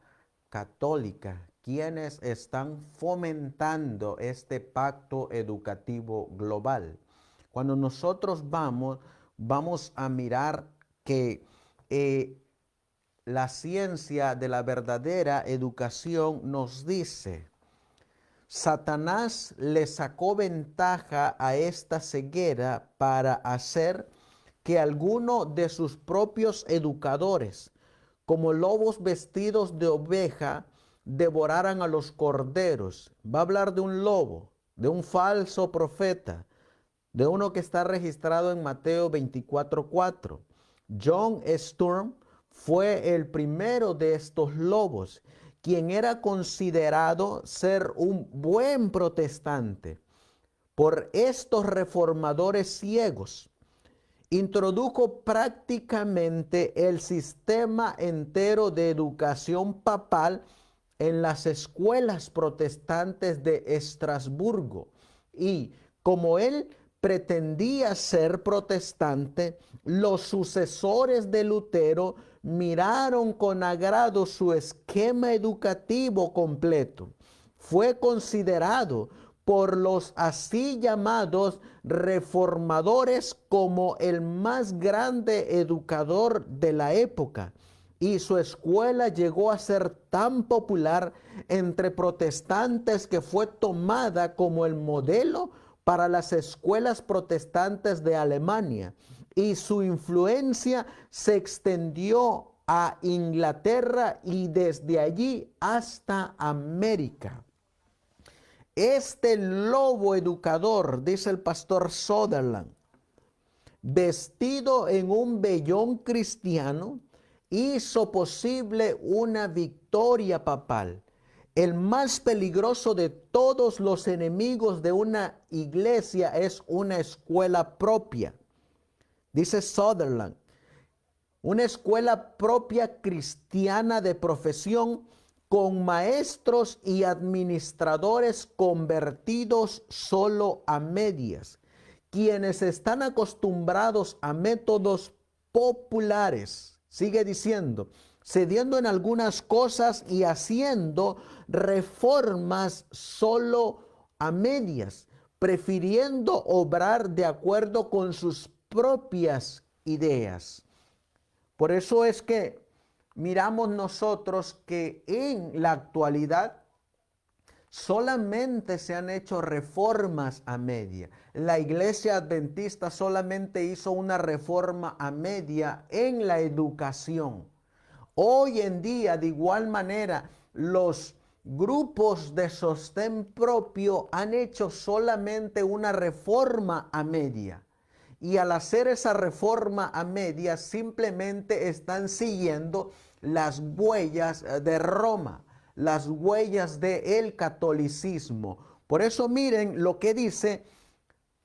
Católica, quienes están fomentando este pacto educativo global. Cuando nosotros vamos a mirar que la ciencia de la verdadera educación nos dice: Satanás le sacó ventaja a esta ceguera para hacer que alguno de sus propios educadores, como lobos vestidos de oveja, devoraran a los corderos. Va a hablar de un lobo, de un falso profeta, de uno que está registrado en Mateo 24:4. John Sturm fue el primero de estos lobos, quien era considerado ser un buen protestante por estos reformadores ciegos. Introdujo prácticamente el sistema entero de educación papal en las escuelas protestantes de Estrasburgo. Y como él pretendía ser protestante, los sucesores de Lutero miraron con agrado su esquema educativo completo. Fue considerado por los así llamados reformadores como el más grande educador de la época, y su escuela llegó a ser tan popular entre protestantes que fue tomada como el modelo para las escuelas protestantes de Alemania, y su influencia se extendió a Inglaterra y desde allí hasta América. Este lobo educador, dice el pastor Sutherland, vestido en un vellón cristiano, hizo posible una victoria papal. El más peligroso de todos los enemigos de una iglesia es una escuela propia. Dice Sutherland, una escuela propia cristiana de profesión con maestros y administradores convertidos solo a medias, quienes están acostumbrados a métodos populares. Sigue diciendo, cediendo en algunas cosas y haciendo reformas solo a medias, prefiriendo obrar de acuerdo con sus propias ideas. Por eso es que miramos nosotros que en la actualidad solamente se han hecho reformas a media. La iglesia adventista solamente hizo una reforma a media en la educación. Hoy en día, de igual manera, los grupos de sostén propio han hecho solamente una reforma a media. Y al hacer esa reforma a media, simplemente están siguiendo las huellas de Roma, las huellas del catolicismo. Por eso miren lo que dice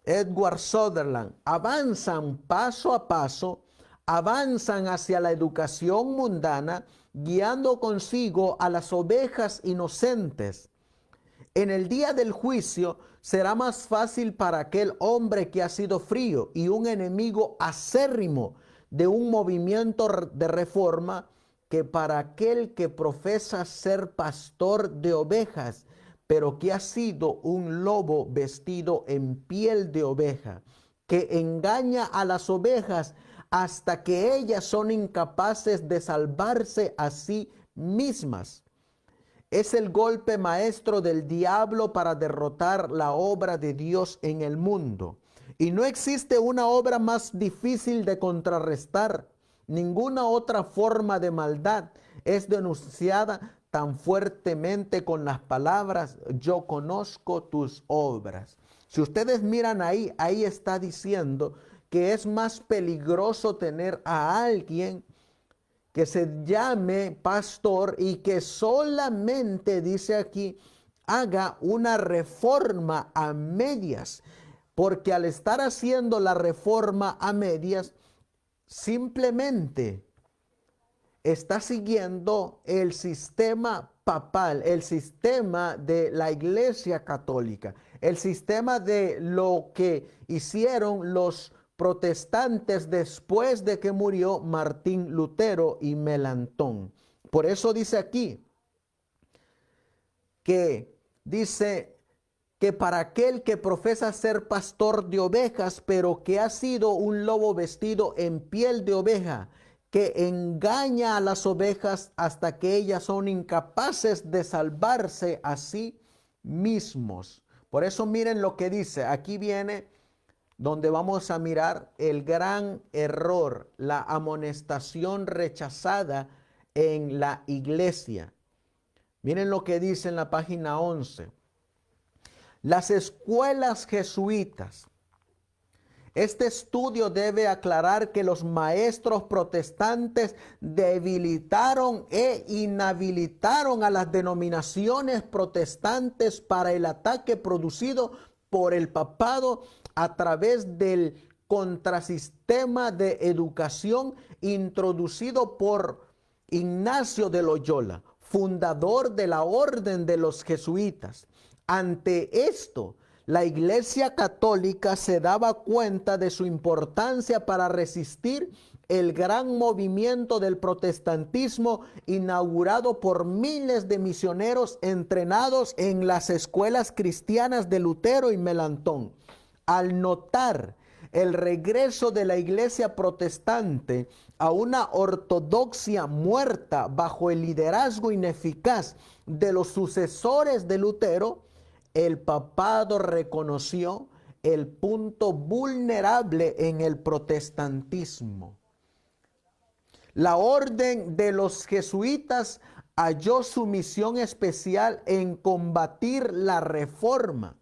Edward Sutherland: avanzan paso a paso, avanzan hacia la educación mundana, guiando consigo a las ovejas inocentes. En el día del juicio será más fácil para aquel hombre que ha sido frío y un enemigo acérrimo de un movimiento de reforma que para aquel que profesa ser pastor de ovejas, pero que ha sido un lobo vestido en piel de oveja, que engaña a las ovejas hasta que ellas son incapaces de salvarse a sí mismas. Es el golpe maestro del diablo para derrotar la obra de Dios en el mundo. Y no existe una obra más difícil de contrarrestar. Ninguna otra forma de maldad es denunciada tan fuertemente con las palabras: yo conozco tus obras. Si ustedes miran ahí está diciendo que es más peligroso tener a alguien que se llame pastor y que solamente, dice aquí, haga una reforma a medias, porque al estar haciendo la reforma a medias, simplemente está siguiendo el sistema papal, el sistema de la Iglesia Católica, el sistema de lo que hicieron los protestantes después de que murió Martín Lutero y Melantón. Por eso dice aquí que dice que para aquel que profesa ser pastor de ovejas, pero que ha sido un lobo vestido en piel de oveja, que engaña a las ovejas hasta que ellas son incapaces de salvarse a sí mismos. Por eso miren lo que dice, aquí viene donde vamos a mirar el gran error, la amonestación rechazada en la iglesia. Miren lo que dice en la página 11. Las escuelas jesuitas. Este estudio debe aclarar que los maestros protestantes debilitaron e inhabilitaron a las denominaciones protestantes para el ataque producido por el papado a través del contrasistema de educación introducido por Ignacio de Loyola, fundador de la Orden de los Jesuitas. Ante esto, la Iglesia Católica se daba cuenta de su importancia para resistir el gran movimiento del protestantismo inaugurado por miles de misioneros entrenados en las escuelas cristianas de Lutero y Melantón. Al notar el regreso de la Iglesia protestante a una ortodoxia muerta bajo el liderazgo ineficaz de los sucesores de Lutero, el papado reconoció el punto vulnerable en el protestantismo. La orden de los jesuitas halló su misión especial en combatir la reforma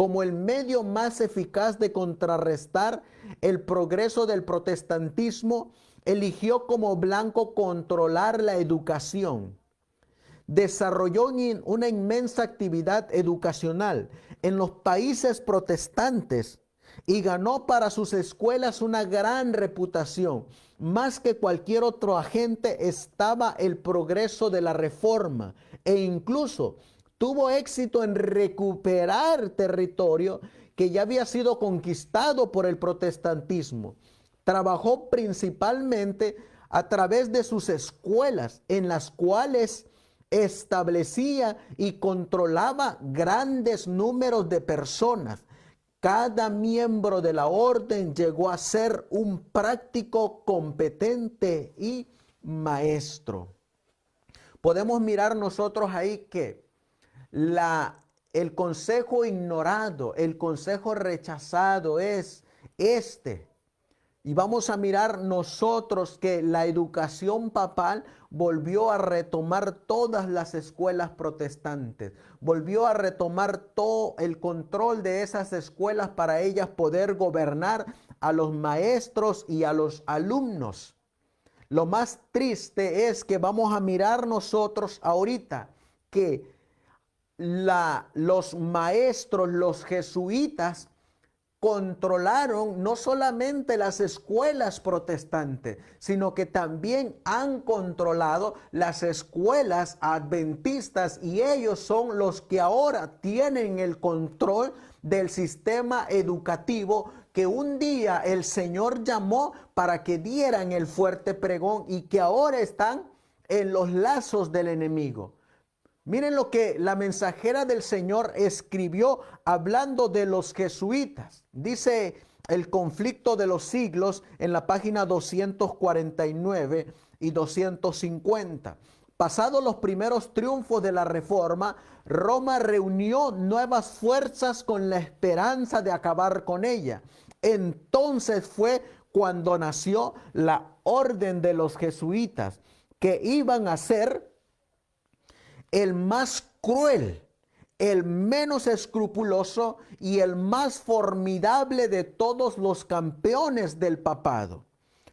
como el medio más eficaz de contrarrestar el progreso del protestantismo. Eligió como blanco controlar la educación. Desarrolló una inmensa actividad educacional en los países protestantes y ganó para sus escuelas una gran reputación. Más que cualquier otro agente estaba el progreso de la reforma e incluso tuvo éxito en recuperar territorio que ya había sido conquistado por el protestantismo. Trabajó principalmente a través de sus escuelas, en las cuales establecía y controlaba grandes números de personas. Cada miembro de la orden llegó a ser un práctico competente y maestro. Podemos mirar nosotros ahí que el consejo ignorado, el consejo rechazado es este. Y vamos a mirar nosotros que la educación papal volvió a retomar todas las escuelas protestantes, volvió a retomar todo el control de esas escuelas para ellas poder gobernar a los maestros y a los alumnos. Lo más triste es que vamos a mirar nosotros ahorita que los maestros, los jesuitas, controlaron no solamente las escuelas protestantes, sino que también han controlado las escuelas adventistas, y ellos son los que ahora tienen el control del sistema educativo que un día el Señor llamó para que dieran el fuerte pregón y que ahora están en los lazos del enemigo. Miren lo que la mensajera del Señor escribió hablando de los jesuitas. Dice El conflicto de los siglos en la página 249 y 250. Pasados los primeros triunfos de la Reforma, Roma reunió nuevas fuerzas con la esperanza de acabar con ella. Entonces fue cuando nació la orden de los jesuitas, que iban a ser el más cruel, el menos escrupuloso y el más formidable de todos los campeones del papado.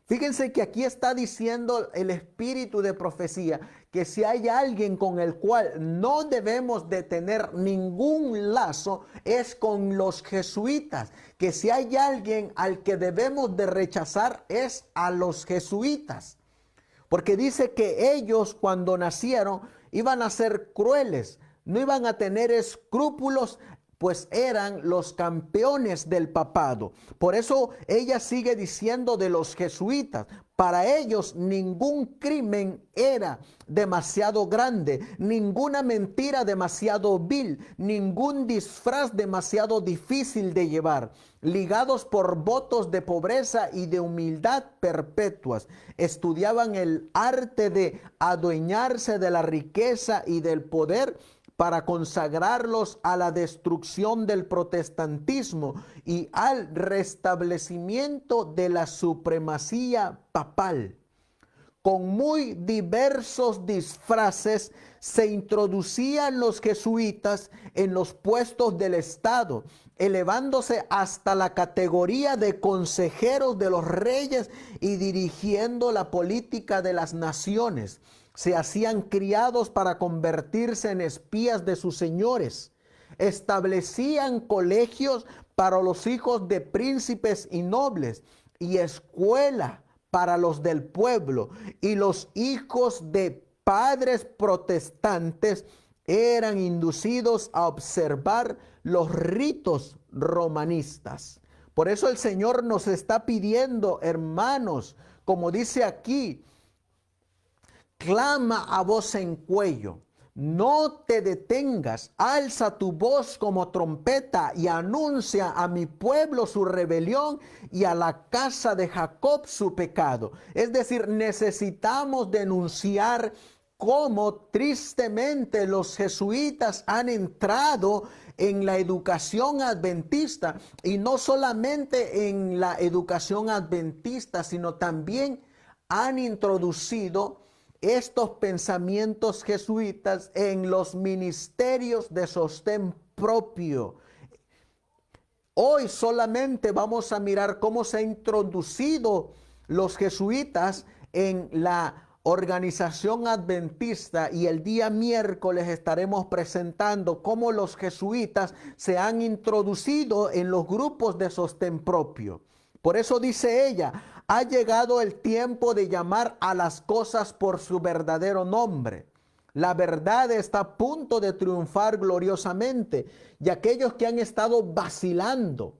Fíjense que aquí está diciendo el espíritu de profecía que si hay alguien con el cual no debemos de tener ningún lazo es con los jesuitas, que si hay alguien al que debemos de rechazar es a los jesuitas, porque dice que ellos cuando nacieron iban a ser crueles, no iban a tener escrúpulos, pues eran los campeones del papado. Por eso ella sigue diciendo de los jesuitas, para ellos ningún crimen era demasiado grande, ninguna mentira demasiado vil, ningún disfraz demasiado difícil de llevar. Ligados por votos de pobreza y de humildad perpetuas, estudiaban el arte de adueñarse de la riqueza y del poder para consagrarlos a la destrucción del protestantismo y al restablecimiento de la supremacía papal. Con muy diversos disfraces se introducían los jesuitas en los puestos del Estado, elevándose hasta la categoría de consejeros de los reyes y dirigiendo la política de las naciones. Se hacían criados para convertirse en espías de sus señores. Establecían colegios para los hijos de príncipes y nobles y escuela para los del pueblo. Y los hijos de padres protestantes eran inducidos a observar los ritos romanistas. Por eso el Señor nos está pidiendo, hermanos, como dice aquí, clama a voz en cuello, no te detengas, alza tu voz como trompeta y anuncia a mi pueblo su rebelión y a la casa de Jacob su pecado. Es decir, necesitamos denunciar cómo tristemente los jesuitas han entrado en la educación adventista, y no solamente en la educación adventista, sino también han introducido estos pensamientos jesuitas en los ministerios de sostén propio. Hoy solamente vamos a mirar cómo se ha introducido los jesuitas en la organización adventista, y el día miércoles estaremos presentando cómo los jesuitas se han introducido en los grupos de sostén propio. Por eso dice ella, ha llegado el tiempo de llamar a las cosas por su verdadero nombre. La verdad está a punto de triunfar gloriosamente, y aquellos que han estado vacilando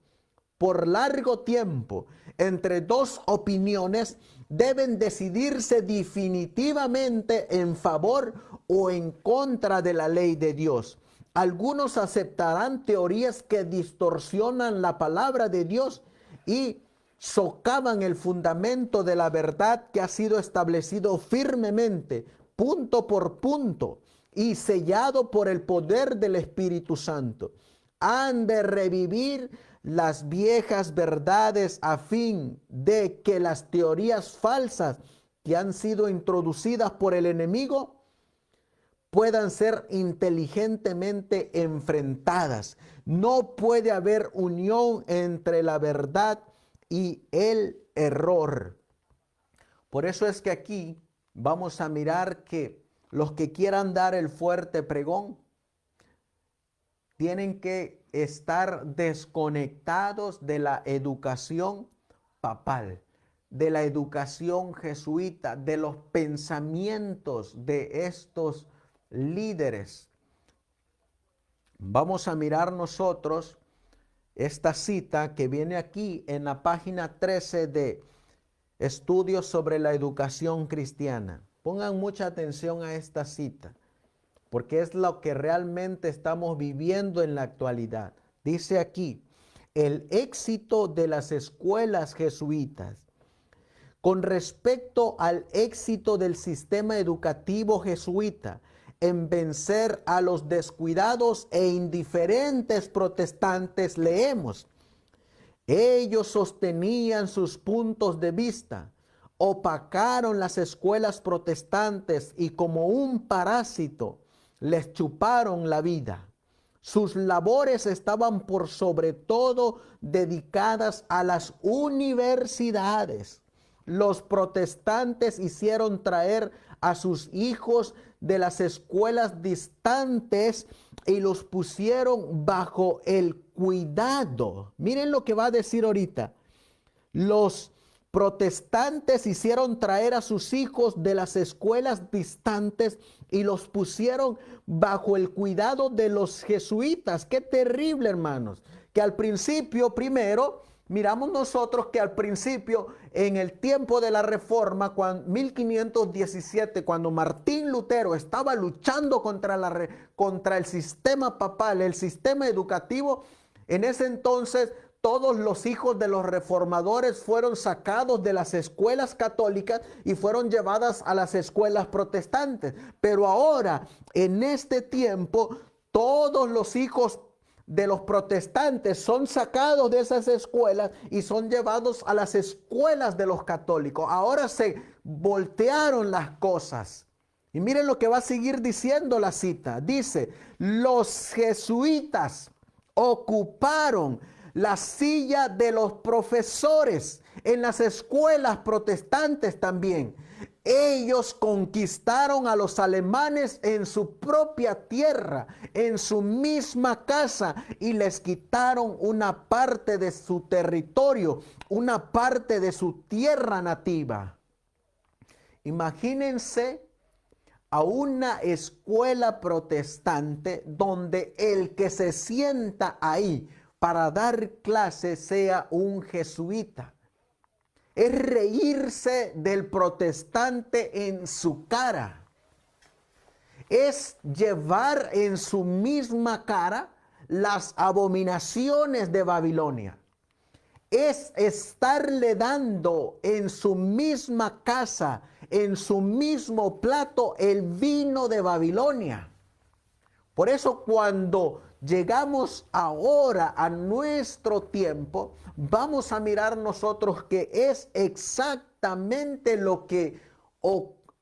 por largo tiempo entre dos opiniones deben decidirse definitivamente en favor o en contra de la ley de Dios. Algunos aceptarán teorías que distorsionan la palabra de Dios y socavan el fundamento de la verdad que ha sido establecido firmemente, punto por punto, y sellado por el poder del Espíritu Santo. Han de revivir las viejas verdades a fin de que las teorías falsas que han sido introducidas por el enemigo puedan ser inteligentemente enfrentadas. No puede haber unión entre la verdad y el error. Por eso es que aquí vamos a mirar que los que quieran dar el fuerte pregón tienen que estar desconectados de la educación papal, de la educación jesuita, de los pensamientos de estos líderes. Vamos a mirar nosotros esta cita que viene aquí en la página 13 de Estudios sobre la Educación Cristiana. Pongan mucha atención a esta cita, porque es lo que realmente estamos viviendo en la actualidad. Dice aquí, el éxito de las escuelas jesuitas con respecto al éxito del sistema educativo jesuita en vencer a los descuidados e indiferentes protestantes, leemos, ellos sostenían sus puntos de vista, opacaron las escuelas protestantes y como un parásito les chuparon la vida. Sus labores estaban por sobre todo dedicadas a las universidades, los protestantes hicieron traer a sus hijos de las escuelas distantes y los pusieron bajo el cuidado. Miren lo que va a decir ahorita. Los protestantes hicieron traer a sus hijos de las escuelas distantes y los pusieron bajo el cuidado de los jesuitas. Qué terrible, hermanos. Que al principio, primero, miramos nosotros que al principio, en el tiempo de la Reforma, 1517, cuando Martín Lutero estaba luchando contra el sistema papal, el sistema educativo, en ese entonces todos los hijos de los reformadores fueron sacados de las escuelas católicas y fueron llevadas a las escuelas protestantes. Pero ahora, en este tiempo, todos los hijos de los protestantes son sacados de esas escuelas y son llevados a las escuelas de los católicos. Ahora se voltearon las cosas. Y miren lo que va a seguir diciendo la cita. Dice, los jesuitas ocuparon la silla de los profesores en las escuelas protestantes también. Ellos conquistaron a los alemanes en su propia tierra, en su misma casa, y les quitaron una parte de su territorio, una parte de su tierra nativa. Imagínense a una escuela protestante donde el que se sienta ahí para dar clases sea un jesuita. Es reírse del protestante en su cara. Es llevar en su misma cara las abominaciones de Babilonia. Es estarle dando en su misma casa, en su mismo plato, el vino de Babilonia. Por eso cuando llegamos ahora a nuestro tiempo, vamos a mirar nosotros que es exactamente lo que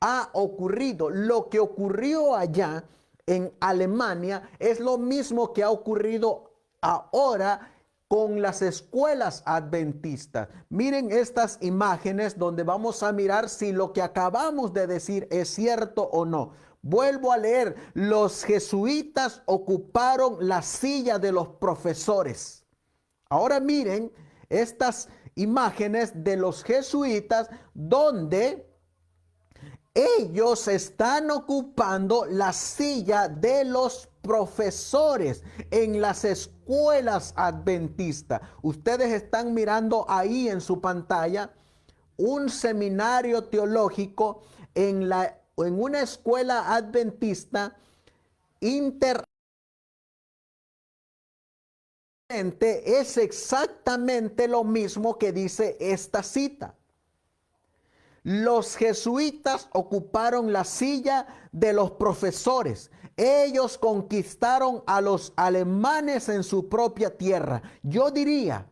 ha ocurrido. Lo que ocurrió allá en Alemania es lo mismo que ha ocurrido ahora con las escuelas adventistas. Miren estas imágenes donde vamos a mirar si lo que acabamos de decir es cierto o no. Vuelvo a leer, los jesuitas ocuparon la silla de los profesores. Ahora miren estas imágenes de los jesuitas donde ellos están ocupando la silla de los profesores en las escuelas adventistas. Ustedes están mirando ahí en su pantalla un seminario teológico en una escuela adventista es exactamente lo mismo que dice esta cita. Los jesuitas ocuparon la silla de los profesores. Ellos conquistaron a los alemanes en su propia tierra. Yo diría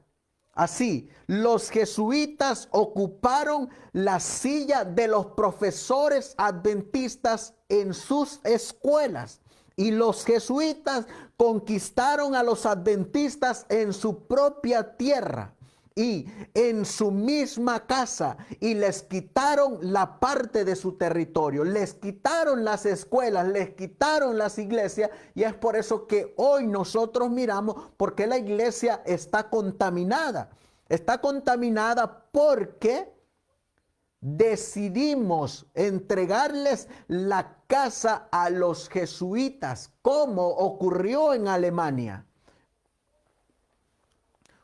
así, los jesuitas ocuparon la silla de los profesores adventistas en sus escuelas. Y los jesuitas conquistaron a los adventistas en su propia tierra y en su misma casa, y les quitaron la parte de su territorio, les quitaron las escuelas, les quitaron las iglesias, y es por eso que hoy nosotros miramos porque la iglesia está contaminada. Está contaminada porque decidimos entregarles la casa a los jesuitas, como ocurrió en Alemania.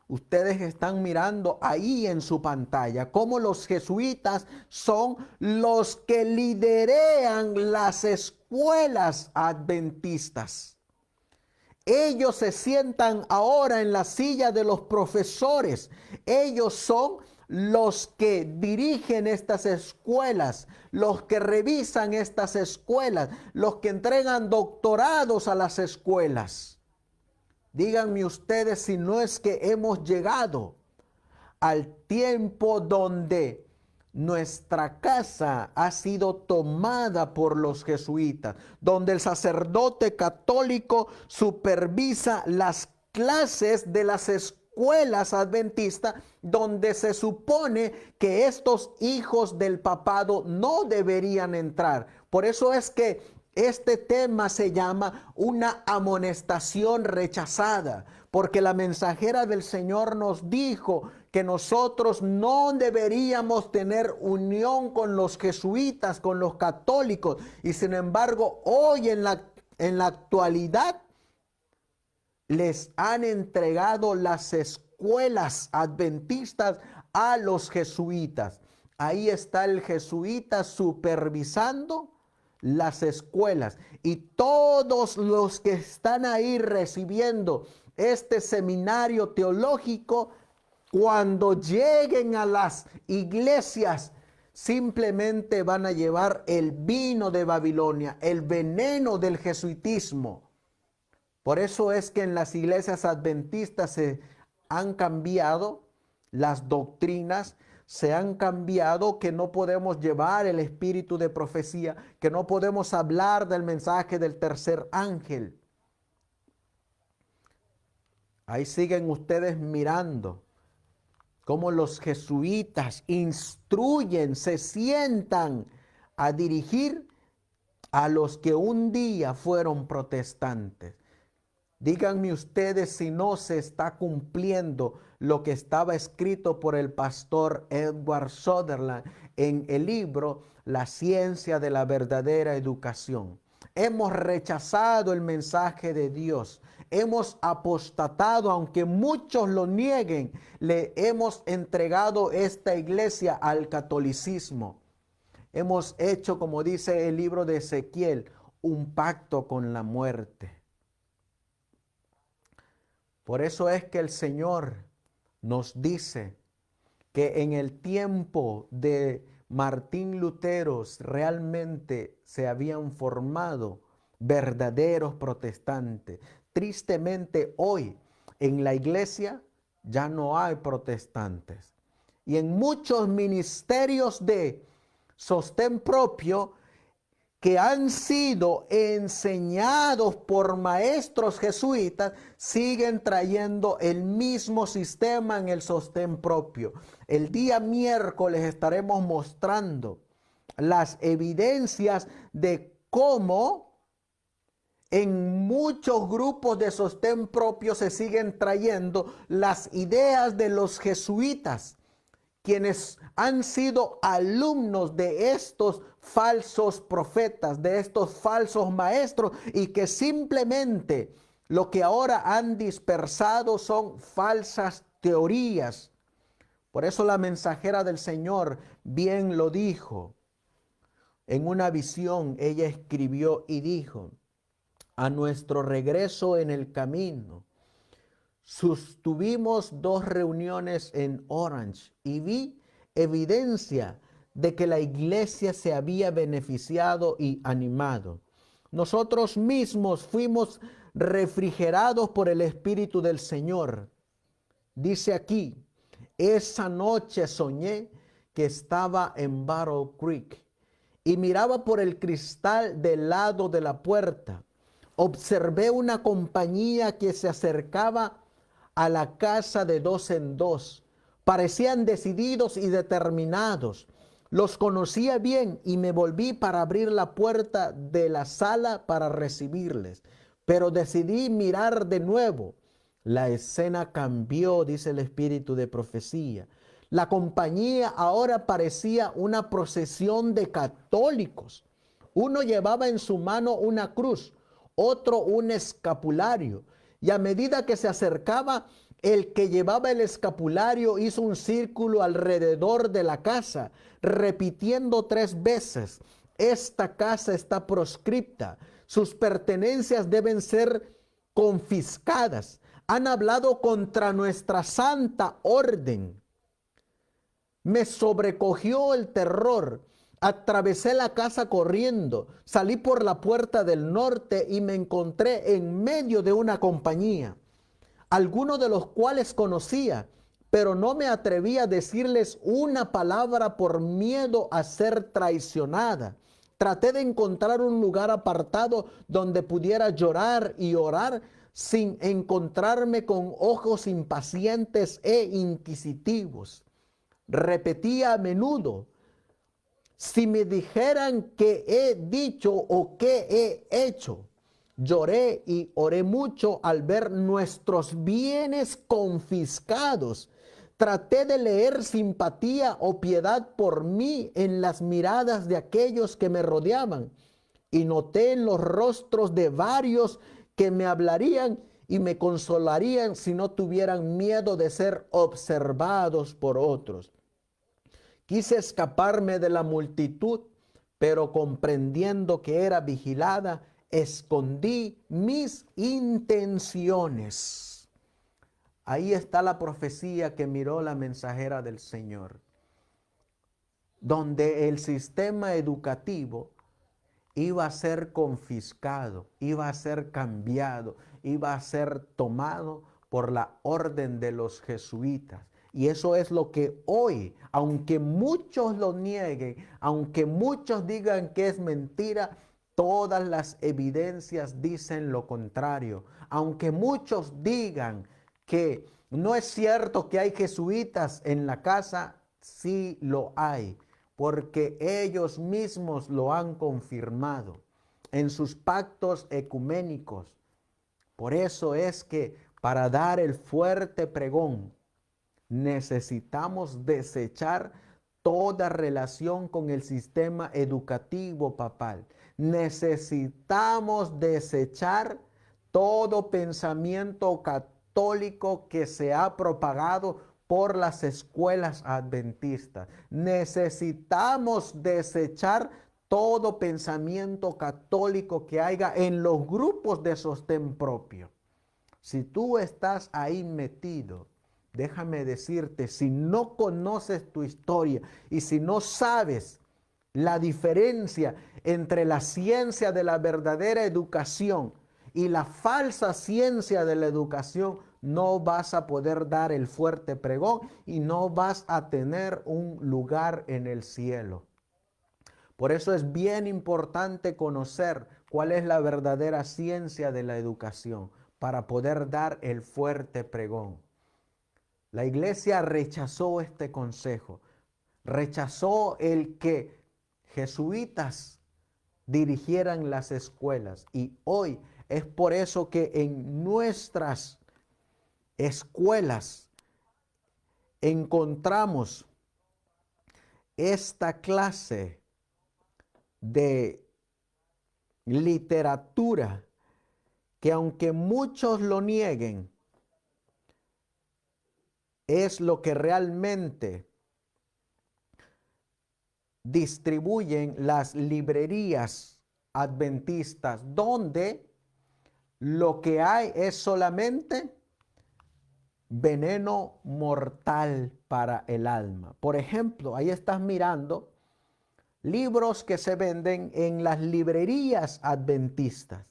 Ustedes están mirando ahí en su pantalla cómo los jesuitas son los que liderean las escuelas adventistas. Ellos se sientan ahora en la silla de los profesores. Ellos son los que dirigen estas escuelas, los que revisan estas escuelas, los que entregan doctorados a las escuelas. Díganme ustedes si no es que hemos llegado al tiempo donde nuestra casa ha sido tomada por los jesuitas, donde el sacerdote católico supervisa las clases de las escuelas escuelas adventistas donde se supone que estos hijos del papado no deberían entrar. Por eso es que este tema se llama una amonestación rechazada, porque la mensajera del Señor nos dijo que nosotros no deberíamos tener unión con los jesuitas, con los católicos, y sin embargo hoy en la actualidad les han entregado las escuelas adventistas a los jesuitas. Ahí está el jesuita supervisando las escuelas, y todos los que están ahí recibiendo este seminario teológico, cuando lleguen a las iglesias, simplemente van a llevar el vino de Babilonia, el veneno del jesuitismo. Por eso es que en las iglesias adventistas se han cambiado las doctrinas, se han cambiado, que no podemos llevar el espíritu de profecía, que no podemos hablar del mensaje del tercer ángel. Ahí siguen ustedes mirando cómo los jesuitas instruyen, se sientan a dirigir a los que un día fueron protestantes. Díganme ustedes si no se está cumpliendo lo que estaba escrito por el pastor Edward Sutherland en el libro La ciencia de la verdadera educación. Hemos rechazado el mensaje de Dios. Hemos apostatado, aunque muchos lo nieguen. Le hemos entregado esta iglesia al catolicismo. Hemos hecho, como dice el libro de Ezequiel, un pacto con la muerte. Por eso es que el Señor nos dice que en el tiempo de Martín Lutero realmente se habían formado verdaderos protestantes. Tristemente hoy en la iglesia ya no hay protestantes. Y en muchos ministerios de sostén propio que han sido enseñados por maestros jesuitas, siguen trayendo el mismo sistema en el sostén propio. El día miércoles estaremos mostrando las evidencias de cómo en muchos grupos de sostén propio se siguen trayendo las ideas de los jesuitas, quienes han sido alumnos de estos falsos profetas, de estos falsos maestros, y que simplemente lo que ahora han dispersado son falsas teorías. Por eso la mensajera del Señor bien lo dijo. En una visión ella escribió y dijo: a nuestro regreso en el camino, sostuvimos 2 reuniones en Orange y vi evidencia de que la iglesia se había beneficiado y animado. Nosotros mismos fuimos refrigerados por el Espíritu del Señor. Dice aquí: esa noche soñé que estaba en Battle Creek y miraba por el cristal del lado de la puerta. Observé una compañía que se acercaba a la casa de 2 en 2. Parecían decididos y determinados. Los conocía bien y me volví para abrir la puerta de la sala para recibirles. Pero decidí mirar de nuevo. La escena cambió, dice el espíritu de profecía. La compañía ahora parecía una procesión de católicos. Uno llevaba en su mano una cruz, otro un escapulario. Y a medida que se acercaba, el que llevaba el escapulario hizo un círculo alrededor de la casa, repitiendo 3 veces: esta casa está proscripta, sus pertenencias deben ser confiscadas. Han hablado contra nuestra santa orden. Me sobrecogió el terror. Atravesé la casa corriendo, salí por la puerta del norte y me encontré en medio de una compañía, algunos de los cuales conocía, pero no me atreví a decirles una palabra por miedo a ser traicionada. Traté de encontrar un lugar apartado donde pudiera llorar y orar sin encontrarme con ojos impacientes e inquisitivos. Repetía a menudo: si me dijeran qué he dicho o qué he hecho. Lloré y oré mucho al ver nuestros bienes confiscados. Traté de leer simpatía o piedad por mí en las miradas de aquellos que me rodeaban, y noté en los rostros de varios que me hablarían y me consolarían si no tuvieran miedo de ser observados por otros. Quise escaparme de la multitud, pero comprendiendo que era vigilada, escondí mis intenciones. Ahí está la profecía que miró la mensajera del Señor, donde el sistema educativo iba a ser confiscado, iba a ser cambiado, iba a ser tomado por la orden de los jesuitas. Y eso es lo que hoy, aunque muchos lo nieguen, aunque muchos digan que es mentira, todas las evidencias dicen lo contrario. Aunque muchos digan que no es cierto que hay jesuitas en la casa, sí lo hay, porque ellos mismos lo han confirmado en sus pactos ecuménicos. Por eso es que para dar el fuerte pregón necesitamos desechar toda relación con el sistema educativo papal. Necesitamos desechar todo pensamiento católico que se ha propagado por las escuelas adventistas. Necesitamos desechar todo pensamiento católico que haya en los grupos de sostén propio. Si tú estás ahí metido, déjame decirte, si no conoces tu historia y si no sabes la diferencia entre la ciencia de la verdadera educación y la falsa ciencia de la educación, no vas a poder dar el fuerte pregón y no vas a tener un lugar en el cielo. Por eso es bien importante conocer cuál es la verdadera ciencia de la educación para poder dar el fuerte pregón. La iglesia rechazó este consejo, rechazó el que jesuitas dirigieran las escuelas, y hoy es por eso que en nuestras escuelas encontramos esta clase de literatura que, aunque muchos lo nieguen, es lo que realmente distribuyen las librerías adventistas, donde lo que hay es solamente veneno mortal para el alma. Por ejemplo, ahí estás mirando libros que se venden en las librerías adventistas.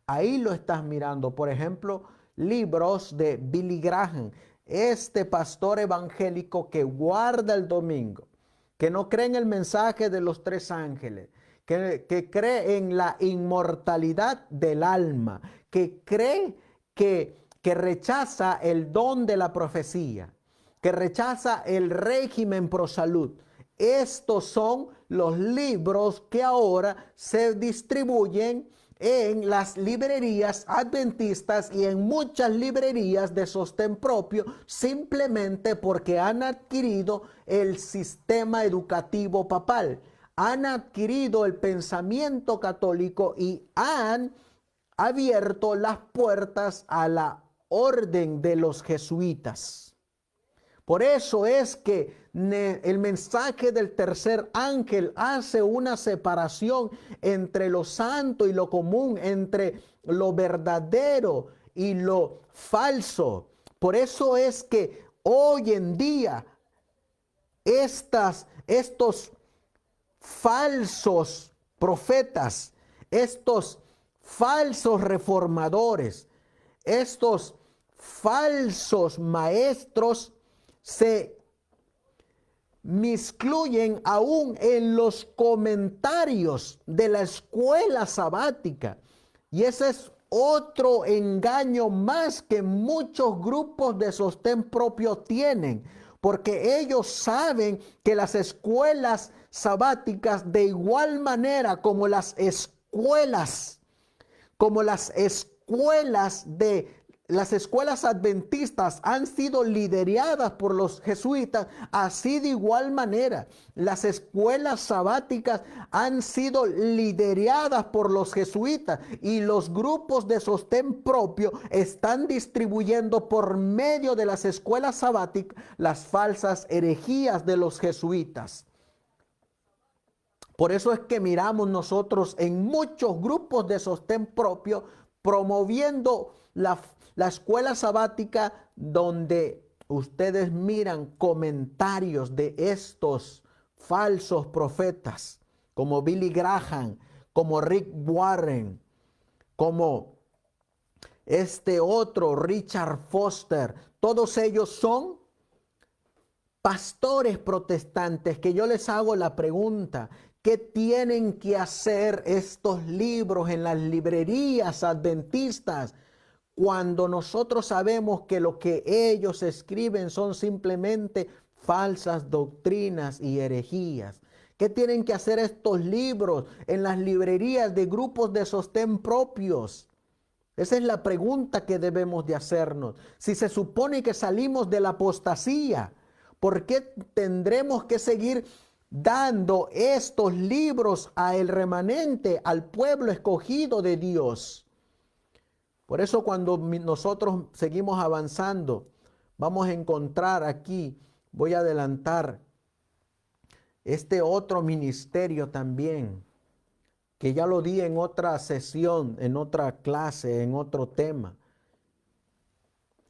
Ahí lo estás mirando. Por ejemplo, libros de Billy Graham, este pastor evangélico que guarda el domingo, que no cree en el mensaje de los tres ángeles, que cree en la inmortalidad del alma, que cree que rechaza el don de la profecía, que rechaza el régimen pro salud. Estos son los libros que ahora se distribuyen en las librerías adventistas y en muchas librerías de sostén propio, simplemente porque han adquirido el sistema educativo papal, han adquirido el pensamiento católico y han abierto las puertas a la orden de los jesuitas. Por eso es que el mensaje del tercer ángel hace una separación entre lo santo y lo común, entre lo verdadero y lo falso. Por eso es que hoy en día estos falsos profetas, estos falsos reformadores, estos falsos maestros se miscluyen aún en los comentarios de la escuela sabática. Y esa es otro engaño más que muchos grupos de sostén propio tienen, porque ellos saben que las escuelas sabáticas, de igual manera como las escuelas adventistas han sido lideradas por los jesuitas, así de igual manera las escuelas sabáticas han sido lideradas por los jesuitas, y los grupos de sostén propio están distribuyendo por medio de las escuelas sabáticas las falsas herejías de los jesuitas. Por eso es que miramos nosotros en muchos grupos de sostén propio promoviendo la escuela sabática, donde ustedes miran comentarios de estos falsos profetas, como Billy Graham, como Rick Warren, como este otro Richard Foster. Todos ellos son pastores protestantes, que yo les hago la pregunta: ¿qué tienen que hacer estos libros en las librerías adventistas cuando nosotros sabemos que lo que ellos escriben son simplemente falsas doctrinas y herejías? ¿Qué tienen que hacer estos libros en las librerías de grupos de sostén propios? Esa es la pregunta que debemos de hacernos. Si se supone que salimos de la apostasía, ¿por qué tendremos que seguir dando estos libros al remanente, al pueblo escogido de Dios? Por eso, cuando nosotros seguimos avanzando, vamos a encontrar aquí, voy a adelantar, este otro ministerio también, que ya lo di en otra sesión, en otra clase, en otro tema.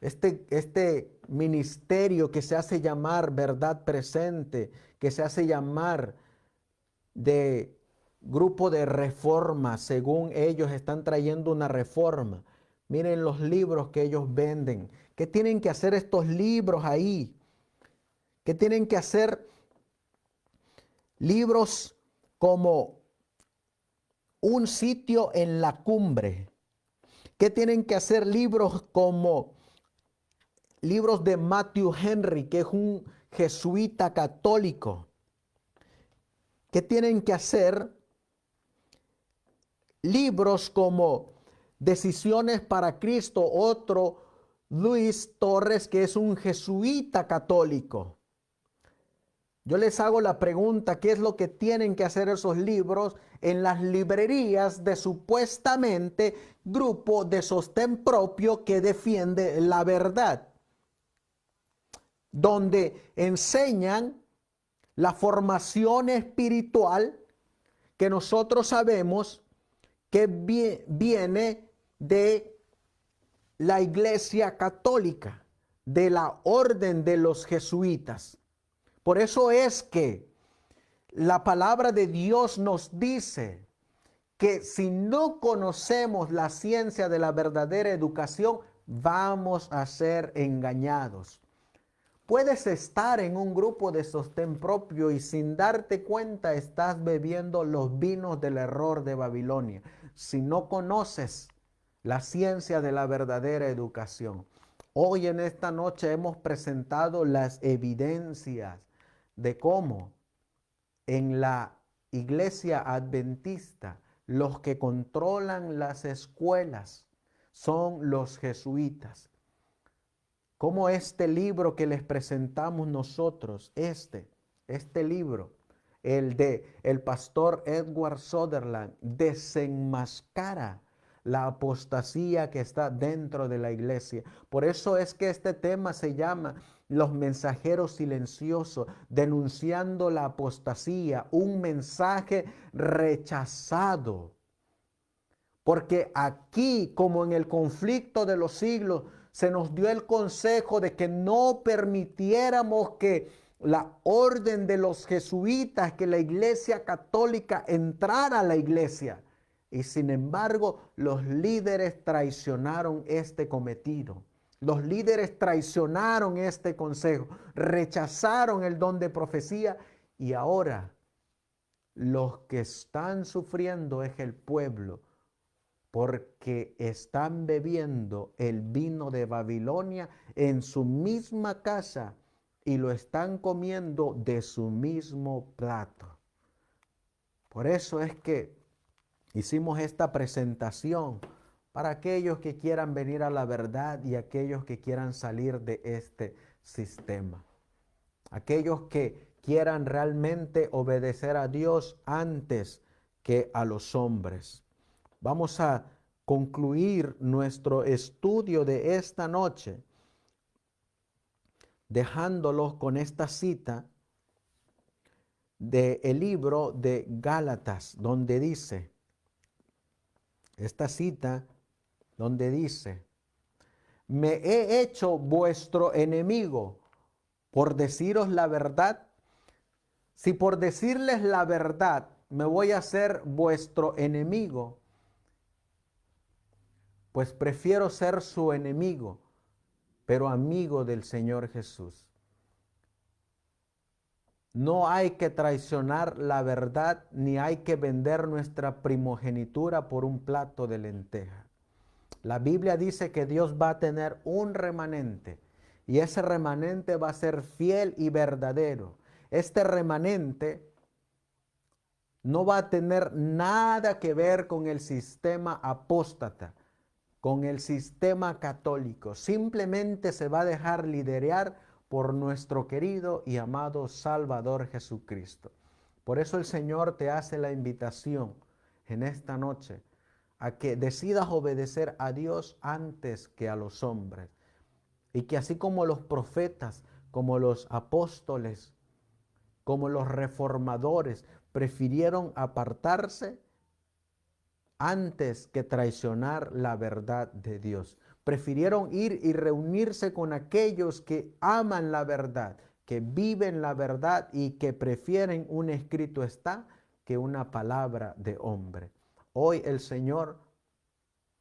Este ministerio que se hace llamar verdad presente, que se hace llamar de grupo de reforma, según ellos están trayendo una reforma. Miren los libros que ellos venden. ¿Qué tienen que hacer estos libros ahí? ¿Qué tienen que hacer libros como un sitio en la cumbre? ¿Qué tienen que hacer libros como libros de Matthew Henry, que es un jesuita católico? ¿Qué tienen que hacer libros como Decisiones para Cristo, otro Luis Torres, que es un jesuita católico? Yo les hago la pregunta: ¿qué es lo que tienen que hacer esos libros en las librerías de supuestamente grupo de sostén propio que defiende la verdad, donde enseñan la formación espiritual que nosotros sabemos que viene de la Iglesia Católica, de la orden de los jesuitas? Por eso es que la palabra de Dios nos dice que si no conocemos la ciencia de la verdadera educación, vamos a ser engañados. Puedes estar en un grupo de sostén propio y sin darte cuenta estás bebiendo los vinos del error de Babilonia, si no conoces la ciencia de la verdadera educación. Hoy en esta noche hemos presentado las evidencias de cómo en la iglesia adventista los que controlan las escuelas son los jesuitas. Como este libro que les presentamos nosotros, este libro, el de el pastor Edward Sutherland, desenmascara la apostasía que está dentro de la iglesia. Por eso es que este tema se llama Los mensajeros silenciosos, denunciando la apostasía, un mensaje rechazado. Porque aquí, como en el conflicto de los siglos, se nos dio el consejo de que no permitiéramos que la orden de los jesuitas, que la iglesia católica entrara a la iglesia. Y sin embargo, los líderes traicionaron este cometido. Los líderes traicionaron este consejo, rechazaron el don de profecía, y ahora los que están sufriendo es el pueblo, porque están bebiendo el vino de Babilonia en su misma casa y lo están comiendo de su mismo plato. Por eso es que hicimos esta presentación para aquellos que quieran venir a la verdad y aquellos que quieran salir de este sistema. Aquellos que quieran realmente obedecer a Dios antes que a los hombres. Vamos a concluir nuestro estudio de esta noche dejándolos con esta cita del libro de Gálatas, donde dice, esta cita donde dice, me he hecho vuestro enemigo por deciros la verdad. Si por decirles la verdad me voy a hacer vuestro enemigo, pues prefiero ser su enemigo, pero amigo del Señor Jesús. No hay que traicionar la verdad, ni hay que vender nuestra primogenitura por un plato de lenteja. La Biblia dice que Dios va a tener un remanente, y ese remanente va a ser fiel y verdadero. Este remanente no va a tener nada que ver con el sistema apóstata, con el sistema católico. Simplemente se va a dejar liderar por nuestro querido y amado Salvador Jesucristo. Por eso el Señor te hace la invitación en esta noche a que decidas obedecer a Dios antes que a los hombres. Y que así como los profetas, como los apóstoles, como los reformadores prefirieron apartarse antes que traicionar la verdad de Dios. Prefirieron ir y reunirse con aquellos que aman la verdad, que viven la verdad y que prefieren un escrito está que una palabra de hombre. Hoy el Señor,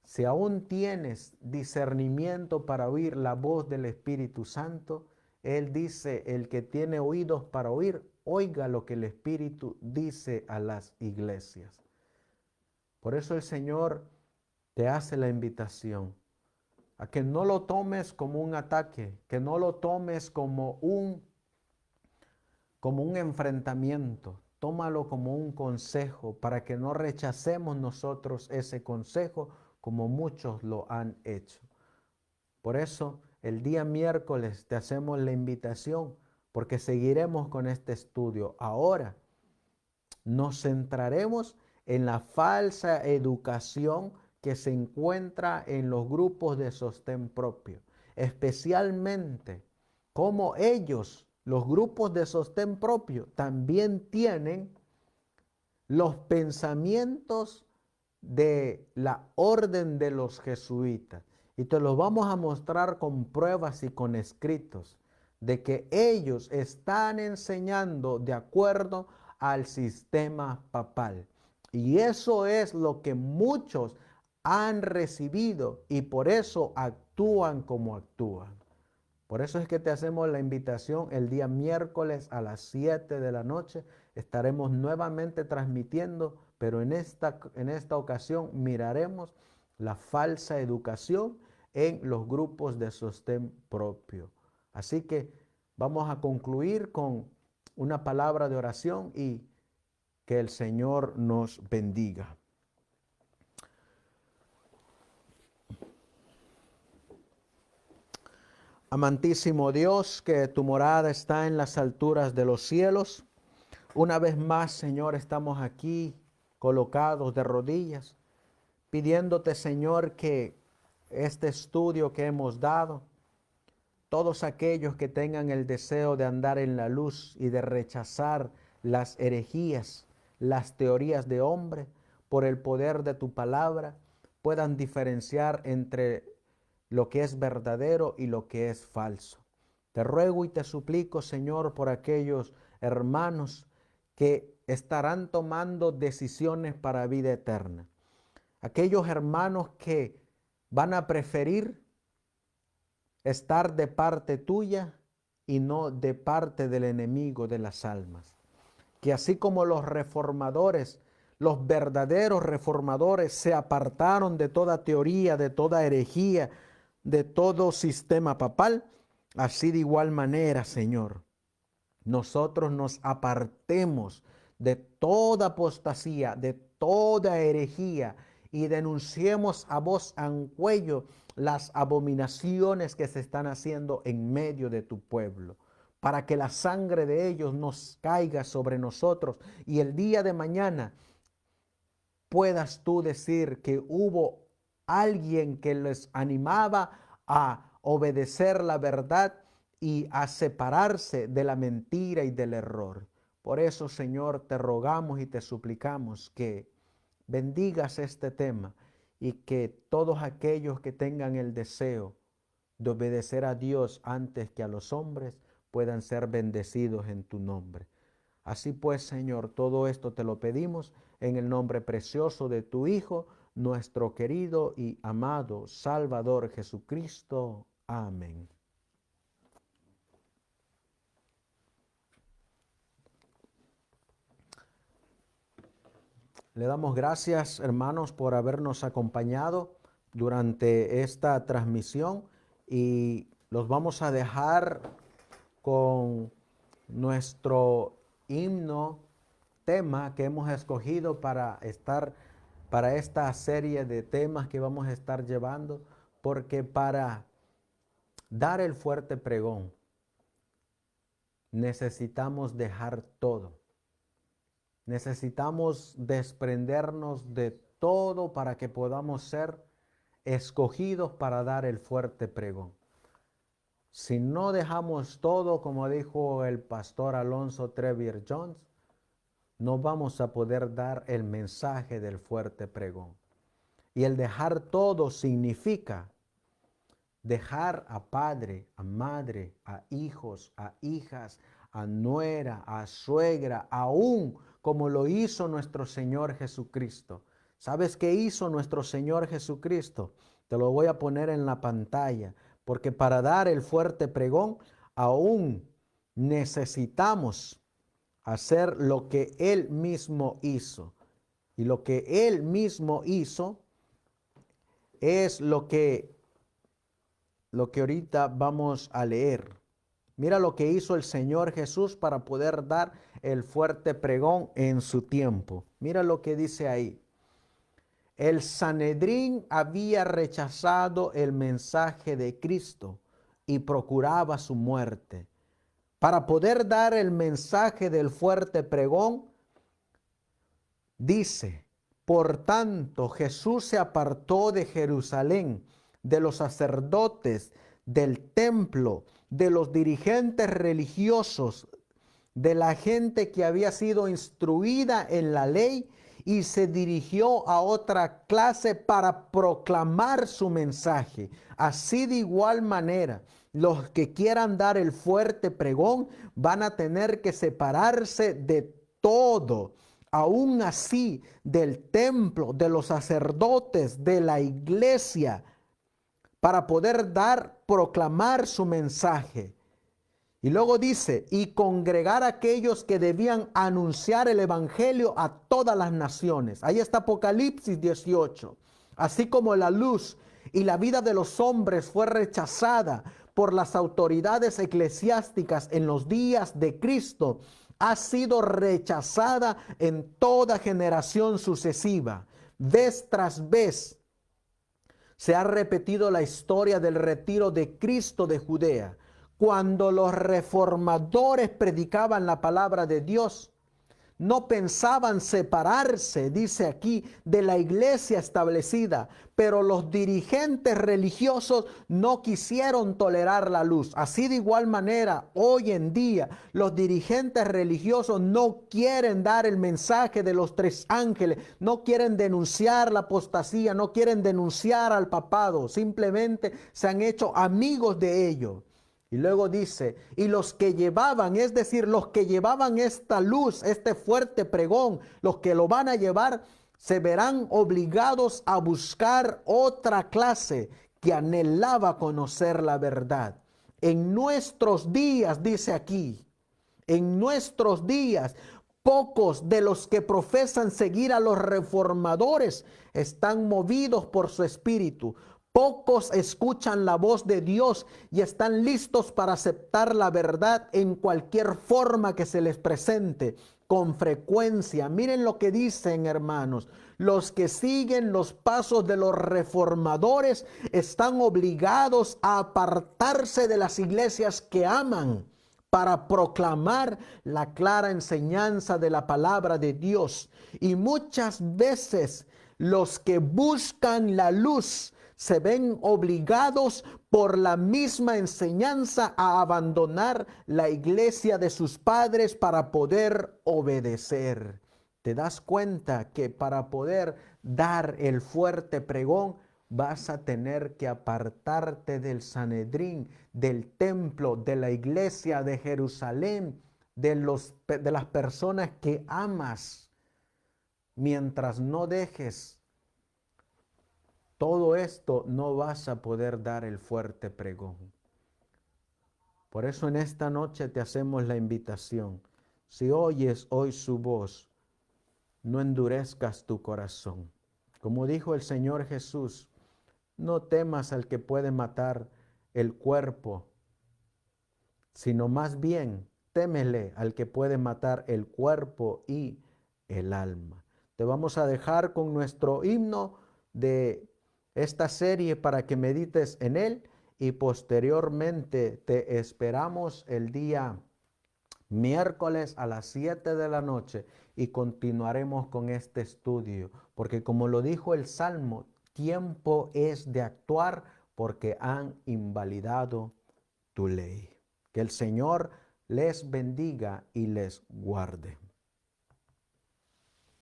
si aún tienes discernimiento para oír la voz del Espíritu Santo, Él dice, el que tiene oídos para oír, oiga lo que el Espíritu dice a las iglesias. Por eso el Señor te hace la invitación a que no lo tomes como un ataque, que no lo tomes como un enfrentamiento. Tómalo como un consejo para que no rechacemos nosotros ese consejo como muchos lo han hecho. Por eso el día miércoles te hacemos la invitación porque seguiremos con este estudio. Ahora nos centraremos en la falsa educación que se encuentra en los grupos de sostén propio, especialmente como ellos, los grupos de sostén propio, también tienen los pensamientos de la orden de los jesuitas. Y te los vamos a mostrar con pruebas y con escritos de que ellos están enseñando de acuerdo al sistema papal. Y eso es lo que muchos han recibido y por eso actúan como actúan. Por eso es que te hacemos la invitación el día miércoles a las 7 de la noche. Estaremos nuevamente transmitiendo, pero en esta ocasión miraremos la falsa educación en los grupos de sostén propio. Así que vamos a concluir con una palabra de oración y que el Señor nos bendiga. Amantísimo Dios, que tu morada está en las alturas de los cielos. Una vez más, Señor, estamos aquí colocados de rodillas, pidiéndote, Señor, que este estudio que hemos dado, todos aquellos que tengan el deseo de andar en la luz y de rechazar las herejías, las teorías de hombre, por el poder de tu palabra, puedan diferenciar entre lo que es verdadero y lo que es falso. Te ruego y te suplico, Señor, por aquellos hermanos que estarán tomando decisiones para vida eterna. Aquellos hermanos que van a preferir estar de parte tuya y no de parte del enemigo de las almas. Que así como los reformadores los verdaderos reformadores se apartaron de toda teoría, de toda herejía, de todo sistema papal, así de igual manera, Señor, nosotros nos apartemos de toda apostasía, de toda herejía, y denunciemos a voz en cuello las abominaciones que se están haciendo en medio de tu pueblo, para que la sangre de ellos nos caiga sobre nosotros y el día de mañana puedas tú decir que hubo alguien que les animaba a obedecer la verdad y a separarse de la mentira y del error. Por eso, Señor, te rogamos y te suplicamos que bendigas este tema y que todos aquellos que tengan el deseo de obedecer a Dios antes que a los hombres puedan ser bendecidos en tu nombre. Así pues, Señor, todo esto te lo pedimos en el nombre precioso de tu Hijo, nuestro querido y amado Salvador Jesucristo. Amén. Le damos gracias, hermanos, por habernos acompañado durante esta transmisión y los vamos a dejar con nuestro himno, tema que hemos escogido para esta serie de temas que vamos a estar llevando, porque para dar el fuerte pregón necesitamos dejar todo. Necesitamos desprendernos de todo para que podamos ser escogidos para dar el fuerte pregón. Si no dejamos todo, como dijo el pastor Alonso Trevier Jones, no vamos a poder dar el mensaje del fuerte pregón. Y el dejar todo significa dejar a padre, a madre, a hijos, a hijas, a nuera, a suegra, aún como lo hizo nuestro Señor Jesucristo. ¿Sabes qué hizo nuestro Señor Jesucristo? Te lo voy a poner en la pantalla, porque para dar el fuerte pregón aún necesitamos hacer lo que Él mismo hizo. Y lo que Él mismo hizo es lo que ahorita vamos a leer. Mira lo que hizo el Señor Jesús para poder dar el fuerte pregón en su tiempo. Mira lo que dice ahí. El Sanedrín había rechazado el mensaje de Cristo y procuraba su muerte. Para poder dar el mensaje del fuerte pregón, dice, por tanto, Jesús se apartó de Jerusalén, de los sacerdotes, del templo, de los dirigentes religiosos, de la gente que había sido instruida en la ley, y se dirigió a otra clase para proclamar su mensaje. Así de igual manera, los que quieran dar el fuerte pregón van a tener que separarse de todo, aún así del templo, de los sacerdotes, de la iglesia, para poder proclamar su mensaje. Y luego dice, y congregar a aquellos que debían anunciar el evangelio a todas las naciones. Ahí está Apocalipsis 18. Así como la luz y la vida de los hombres fue rechazada por las autoridades eclesiásticas en los días de Cristo, ha sido rechazada en toda generación sucesiva. Vez tras vez se ha repetido la historia del retiro de Cristo de Judea. Cuando los reformadores predicaban la palabra de Dios, no pensaban separarse, dice aquí, de la iglesia establecida, pero los dirigentes religiosos no quisieron tolerar la luz. Así de igual manera, hoy en día, los dirigentes religiosos no quieren dar el mensaje de los tres ángeles, no quieren denunciar la apostasía, no quieren denunciar al papado, simplemente se han hecho amigos de ellos. Y luego dice, y los que llevaban, es decir, los que llevaban esta luz, este fuerte pregón, los que lo van a llevar, se verán obligados a buscar otra clase que anhelaba conocer la verdad. En nuestros días, dice aquí, en nuestros días, Pocos de los que profesan seguir a los reformadores están movidos por su espíritu. Pocos escuchan la voz de Dios y están listos para aceptar la verdad en cualquier forma que se les presente. Con frecuencia, miren lo que dicen, hermanos, los que siguen los pasos de los reformadores están obligados a apartarse de las iglesias que aman para proclamar la clara enseñanza de la palabra de Dios. Y muchas veces los que buscan la luz se ven obligados por la misma enseñanza a abandonar la iglesia de sus padres para poder obedecer. ¿Te das cuenta que para poder dar el fuerte pregón vas a tener que apartarte del Sanedrín, del templo, de la iglesia de Jerusalén, de las personas que amas? Mientras no dejes todo esto, no vas a poder dar el fuerte pregón. Por eso en esta noche te hacemos la invitación. Si oyes hoy su voz, no endurezcas tu corazón. Como dijo el Señor Jesús, no temas al que puede matar el cuerpo, sino más bien témele al que puede matar el cuerpo y el alma. Te vamos a dejar con nuestro himno de esta serie para que medites en él, y posteriormente te esperamos el día miércoles a las 7 de la noche y continuaremos con este estudio, porque como lo dijo el Salmo, tiempo es de actuar porque han invalidado tu ley. Que el Señor les bendiga y les guarde.